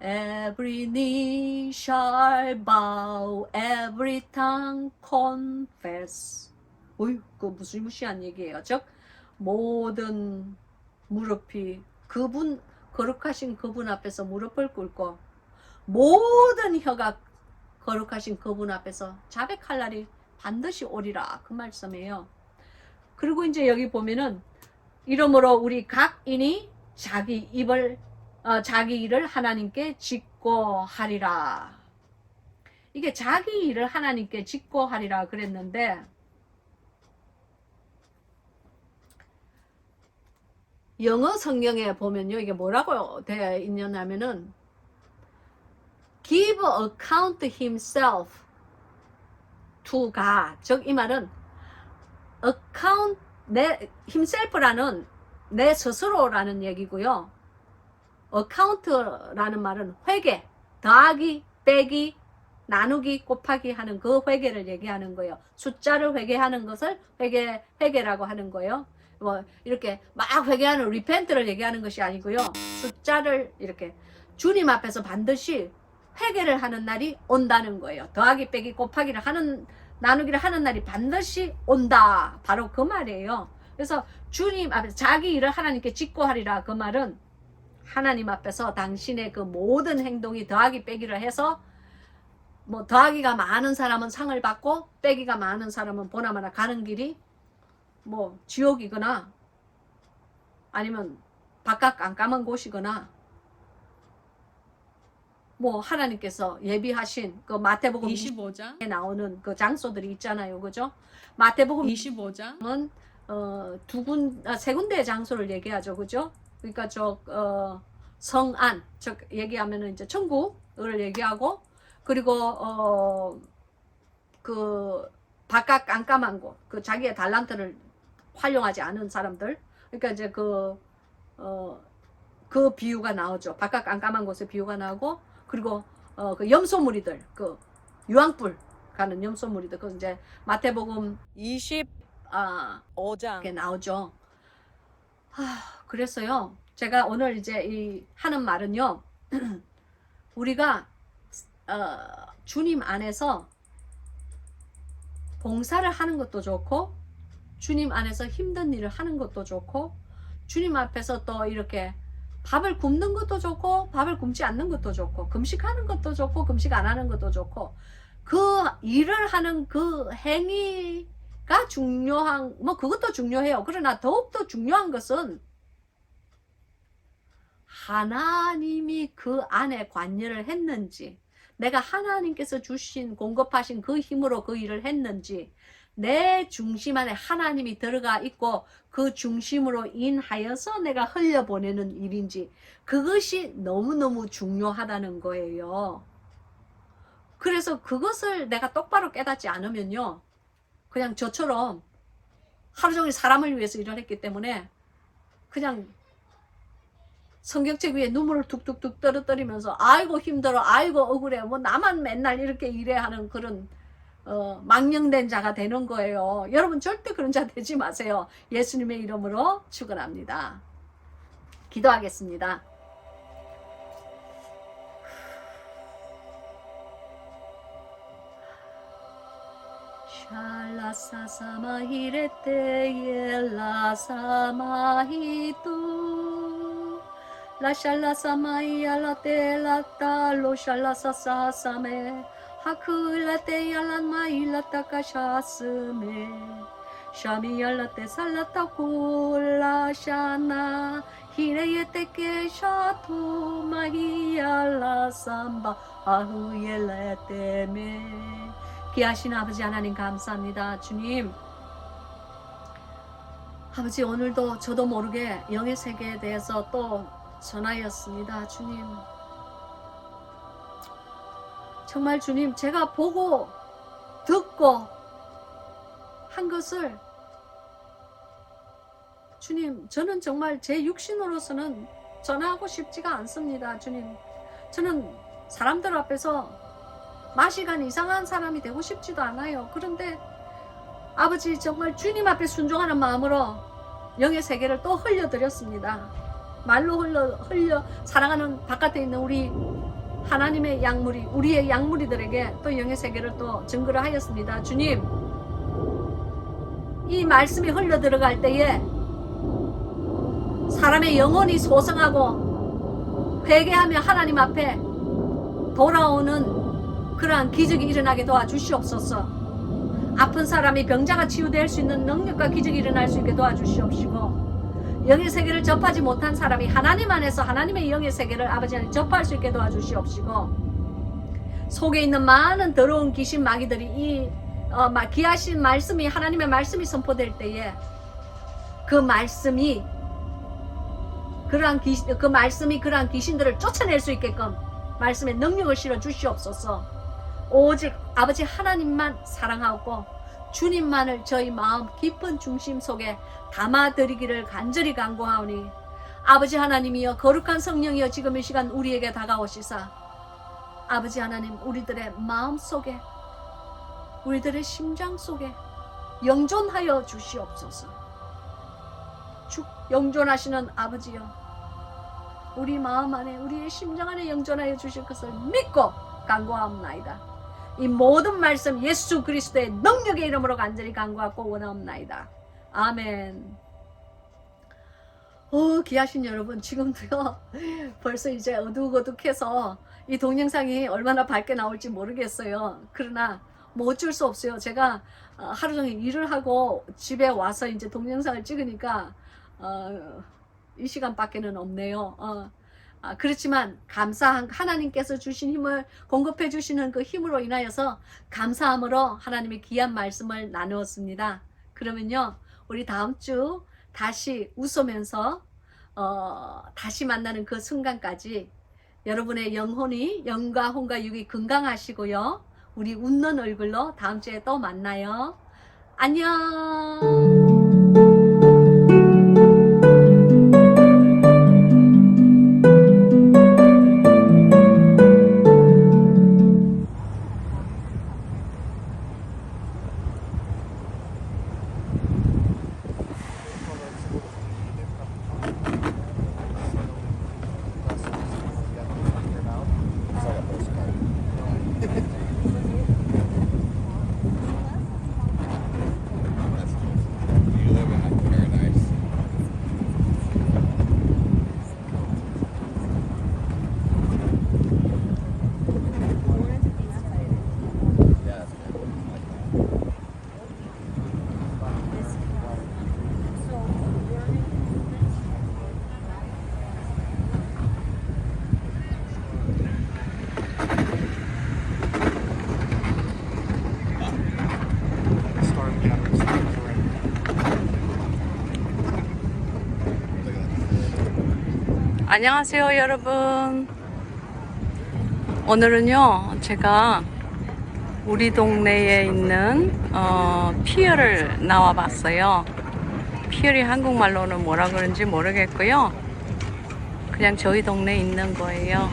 Every knee shall bow, every tongue confess. 어휴, 그 무시무시한 얘기예요. 즉 모든 무릎이 그분, 거룩하신 그분 앞에서 무릎을 꿇고 모든 혀가 거룩하신 그분 앞에서 자백할 날이 반드시 오리라, 그 말씀이에요. 그리고 이제 여기 보면은 이러므로 우리 각인이 자기 일을 하나님께 짓고 하리라. 이게 자기 일을 하나님께 짓고 하리라 그랬는데, 영어 성경에 보면요, 이게 뭐라고 되어 있냐면은 give account himself to God. 즉 이 말은 account, 내 himself라는 내 스스로라는 얘기고요. account라는 말은 회계, 더하기, 빼기, 나누기, 곱하기 하는 그 회계를 얘기하는 거예요. 숫자를 회계하는 것을 회계라고 하는 거예요. 뭐 이렇게 막 회계하는 repent를 얘기하는 것이 아니고요. 숫자를 이렇게 주님 앞에서 반드시 회계를 하는 날이 온다는 거예요. 더하기, 빼기, 곱하기를 하는, 나누기를 하는 날이 반드시 온다. 바로 그 말이에요. 그래서 주님 앞에서 자기 일을 하나님께 짓고 하리라, 그 말은 하나님 앞에서 당신의 그 모든 행동이 더하기 빼기를 해서, 뭐 더하기가 많은 사람은 상을 받고 빼기가 많은 사람은 보나마나 가는 길이 뭐 지옥이거나 아니면 바깥 깜깜한 곳이거나, 뭐 하나님께서 예비하신 그 마태복음 25장에 나오는 그 장소들이 있잖아요. 그죠? 마태복음 25장은 세 군데의 장소를 얘기하죠. 그죠? 그러니까 성안, 얘기하면은 이제 천국을 얘기하고, 그리고 그 바깥 깜깜한 곳, 그 자기의 달란트를 활용하지 않은 사람들, 그러니까 이제 그 비유가 나오죠. 바깥 깜깜한 곳의 비유가 나오고, 그리고 그 염소무리들, 그 유황불 가는 염소무리들, 그 이제 마태복음 25장 나오죠. 그래서요, 제가 오늘 이제 이 하는 말은요, 우리가 주님 안에서 봉사를 하는 것도 좋고, 주님 안에서 힘든 일을 하는 것도 좋고, 주님 앞에서 또 이렇게 밥을 굶는 것도 좋고, 밥을 굶지 않는 것도 좋고, 금식하는 것도 좋고, 금식 안 하는 것도 좋고, 그 일을 하는 그 행위가 중요한, 뭐 그것도 중요해요. 그러나 더욱더 중요한 것은 하나님이 그 안에 관여를 했는지, 내가 하나님께서 주신, 공급하신 그 힘으로 그 일을 했는지, 내 중심 안에 하나님이 들어가 있고 그 중심으로 인하여서 내가 흘려보내는 일인지, 그것이 너무너무 중요하다는 거예요. 그래서 그것을 내가 똑바로 깨닫지 않으면요, 그냥 저처럼 하루 종일 사람을 위해서 일을 했기 때문에 그냥 성경책 위에 눈물을 툭툭툭 떨어뜨리면서 아이고 힘들어, 아이고 억울해, 뭐 나만 맨날 이렇게 일해 하는 그런 망령된 자가 되는 거예요. 여러분 절대 그런 자 되지 마세요. 예수님의 이름으로 축원합니다. 기도하겠습니다. 샬라사사마히레테엘라사마히투 라샬라사마이알라텔라탈로샬라사사사메 하크라테얄란마일라타카샤스메 샤미얄라테살라타콜라샤나 히레예테케샤투마히얄라삼바 아후옐레테메. 귀하신 아버지 하나님 감사합니다. 주님, 아버지 오늘도 저도 모르게 영의 세계에 대해서 또 전하였습니다. 주님, 정말 주님, 제가 보고 듣고 한 것을 주님, 저는 정말 제 육신으로서는 전하고 싶지가 않습니다. 주님, 저는 사람들 앞에서 마시간 이상한 사람이 되고 싶지도 않아요. 그런데 아버지 정말 주님 앞에 순종하는 마음으로 영의 세계를 또 흘려드렸습니다. 말로 흘려 사랑하는 바깥에 있는 우리 하나님의 양무리, 우리의 양무리들에게 또 영의 세계를 또 증거를 하였습니다. 주님, 이 말씀이 흘려 들어갈 때에 사람의 영혼이 소성하고 회개하며 하나님 앞에 돌아오는 그러한 기적이 일어나게 도와주시옵소서. 아픈 사람이 병자가 치유될 수 있는 능력과 기적이 일어날 수 있게 도와주시옵시고, 영의 세계를 접하지 못한 사람이 하나님 안에서 하나님의 영의 세계를 아버지 안에 접할 수 있게 도와주시옵시고, 속에 있는 많은 더러운 귀신 마귀들이 이 귀하신 말씀이, 하나님의 말씀이 선포될 때에 그 말씀이 그러한 귀신들을 쫓아낼 수 있게끔 말씀의 능력을 실어 주시옵소서. 오직 아버지 하나님만 사랑하고 주님만을 저희 마음 깊은 중심 속에 담아드리기를 간절히 간구하오니, 아버지 하나님이여, 거룩한 성령이여, 지금 이 시간 우리에게 다가오시사 아버지 하나님, 우리들의 마음 속에, 우리들의 심장 속에 영존하여 주시옵소서. 영존하시는 아버지여, 우리 마음 안에, 우리의 심장 안에 영존하여 주실 것을 믿고 간구하옵나이다. 이 모든 말씀 예수 그리스도의 능력의 이름으로 간절히 간구하고 원하옵나이다. 아멘. 귀하신 여러분, 지금도요 벌써 이제 어둑어둑해서 이 동영상이 얼마나 밝게 나올지 모르겠어요. 그러나 뭐 어쩔 수 없어요. 제가 하루 종일 일을 하고 집에 와서 이제 동영상을 찍으니까 이 시간밖에는 없네요. 그렇지만 감사한 하나님께서 주신 힘을 공급해 주시는 그 힘으로 인하여서 감사함으로 하나님의 귀한 말씀을 나누었습니다. 그러면요, 우리 다음 주 다시 웃으면서 다시 만나는 그 순간까지 여러분의 영혼이, 영과 혼과 육이 건강하시고요, 우리 웃는 얼굴로 다음 주에 또 만나요. 안녕. 안녕하세요 여러분. 오늘은요 제가 우리 동네에 있는 피어를 나와 봤어요. 피어이 한국말로는 뭐라 그런지 모르겠고요, 그냥 저희 동네에 있는 거예요.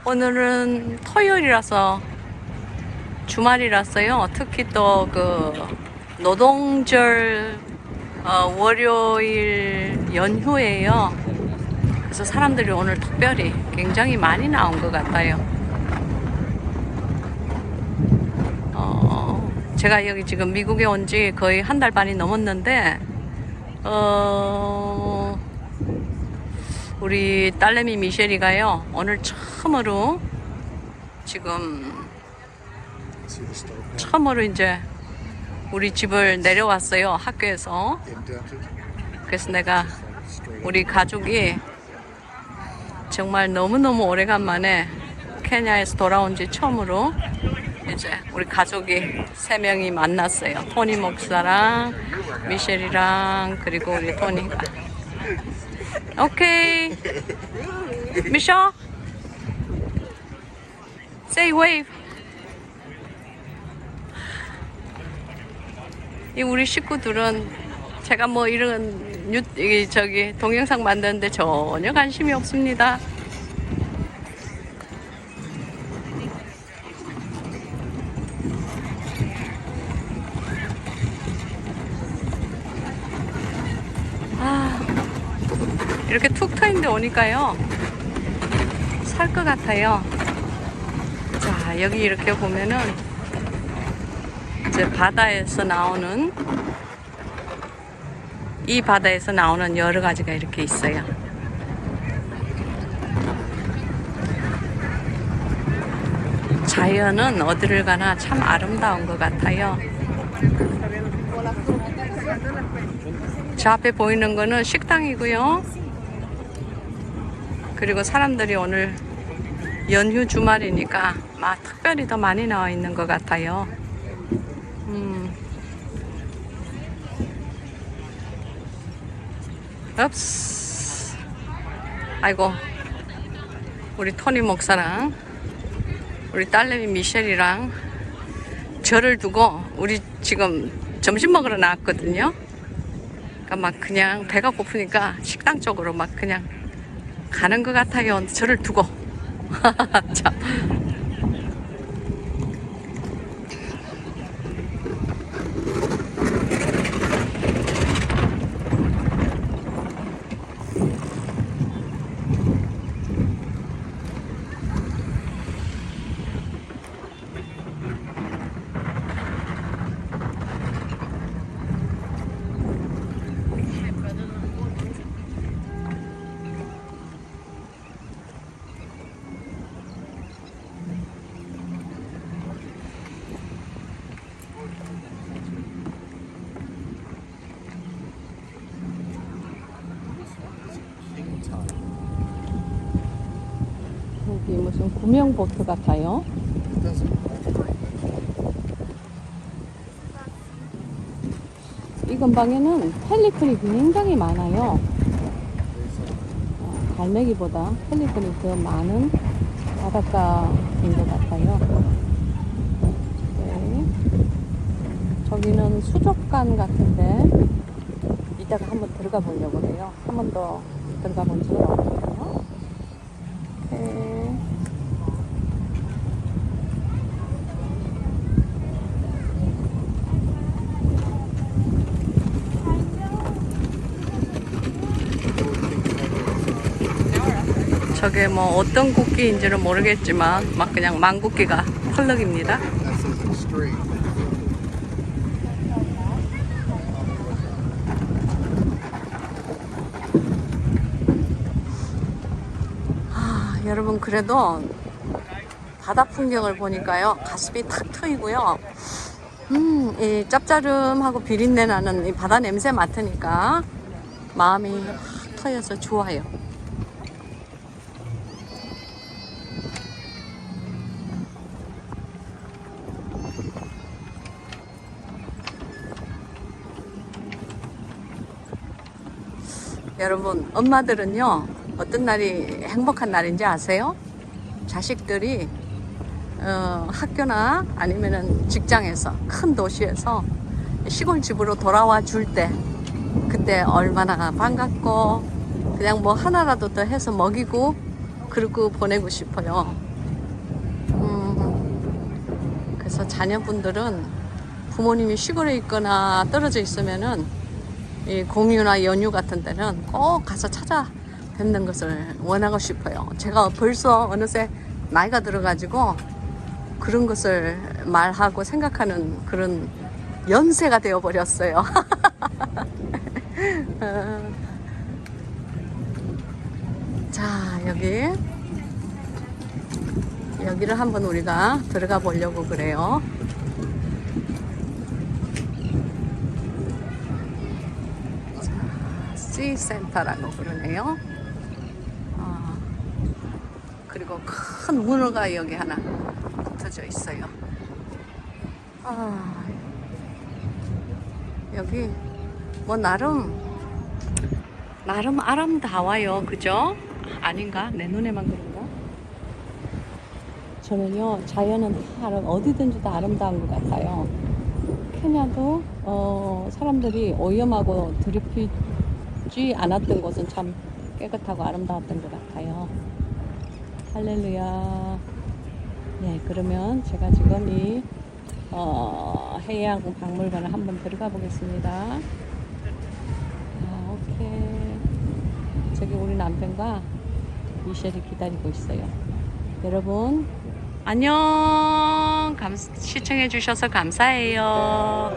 오늘은 토요일이라서 주말이라서요. 특히 또 그 노동절 월요일 연휴예요. 그래서 사람들이 오늘 특별히 굉장히 많이 나온 것 같아요. 제가 여기 지금 미국에 온 지 거의 한 달 반이 넘었는데 우리 딸내미 미셸이가요 오늘 처음으로 이제 우리 집을 내려왔어요. 학교에서. 그래서 내가 우리 가족이 정말 너무너무 오래간만에 케냐에서 돌아온 지 처음으로 이제 우리 가족이 3명이 만났어요. 토니 목사랑 미셸이랑 그리고 우리 토니가. 오케이. 미셸 say wave. 이 우리 식구들은 제가 뭐 이런 동영상 만드는데 전혀 관심이 없습니다. 이렇게 툭 트인데 오니까요 살 것 같아요. 자, 여기 이렇게 보면은 이제 이 바다에서 나오는 여러 가지가 이렇게 있어요. 자연은 어디를 가나 참 아름다운 것 같아요. 저 앞에 보이는 거는 식당이고요. 그리고 사람들이 오늘 연휴 주말이니까 막 특별히 더 많이 나와 있는 것 같아요. 읍스. 아이고, 우리 토니 목사랑 우리 딸내미 미셸이랑 저를 두고 우리 지금 점심 먹으러 나왔거든요. 그러니까 막 그냥 배가 고프니까 식당 쪽으로 막 그냥 가는 것 같아요. 저를 두고. 참. 여기 무슨 구명보트 같아요. 이 근방에는 펠리컨이 굉장히 많아요. 갈매기보다 펠리컨이 더 많은 바닷가인 것 같아요. 네. 저기는 수족관 같은데 이따가 한번 들어가 보려고 해요. 한 번도 들어가 본 적은 없거든요. 네. 저게 뭐 어떤 국기인지는 모르겠지만 막 그냥 망국기가 펄럭입니다. 여러분 그래도 바다 풍경을 보니까요 가슴이 탁 트이고요. 이 짭짜름하고 비린내 나는 이 바다 냄새 맡으니까 마음이 확 트여서 좋아요. 여러분 엄마들은요 어떤 날이 행복한 날인지 아세요? 자식들이 학교나 아니면은 직장에서 큰 도시에서 시골집으로 돌아와 줄 때 그때 얼마나 반갑고 그냥 뭐 하나라도 더 해서 먹이고 그러고 보내고 싶어요. 그래서 자녀분들은 부모님이 시골에 있거나 떨어져 있으면은 이 공유나 연휴 같은 데는 꼭 가서 찾아뵙는 것을 원하고 싶어요. 제가 벌써 어느새 나이가 들어가지고 그런 것을 말하고 생각하는 그런 연세가 되어버렸어요. 자, 여기를 한번 우리가 들어가 보려고 그래요. C센터라고 그러네요. 그리고 큰 문어가 여기 하나 붙어져 있어요. 여기 뭐 나름 아름다워요. 그죠? 아닌가? 내 눈에만 그런가? 저는요, 자연은 다 어디든지 다 아름다운 것 같아요. 케냐도 사람들이 오염하고 더럽히지 않았던 곳은 참 깨끗하고 아름다웠던 것 같아요. 할렐루야. 네, 그러면 제가 지금 이 해양 박물관을 한번 들어가 보겠습니다. 오케이. 저기 우리 남편과 미셸이 기다리고 있어요. 여러분 안녕. 시청해 주셔서 감사해요.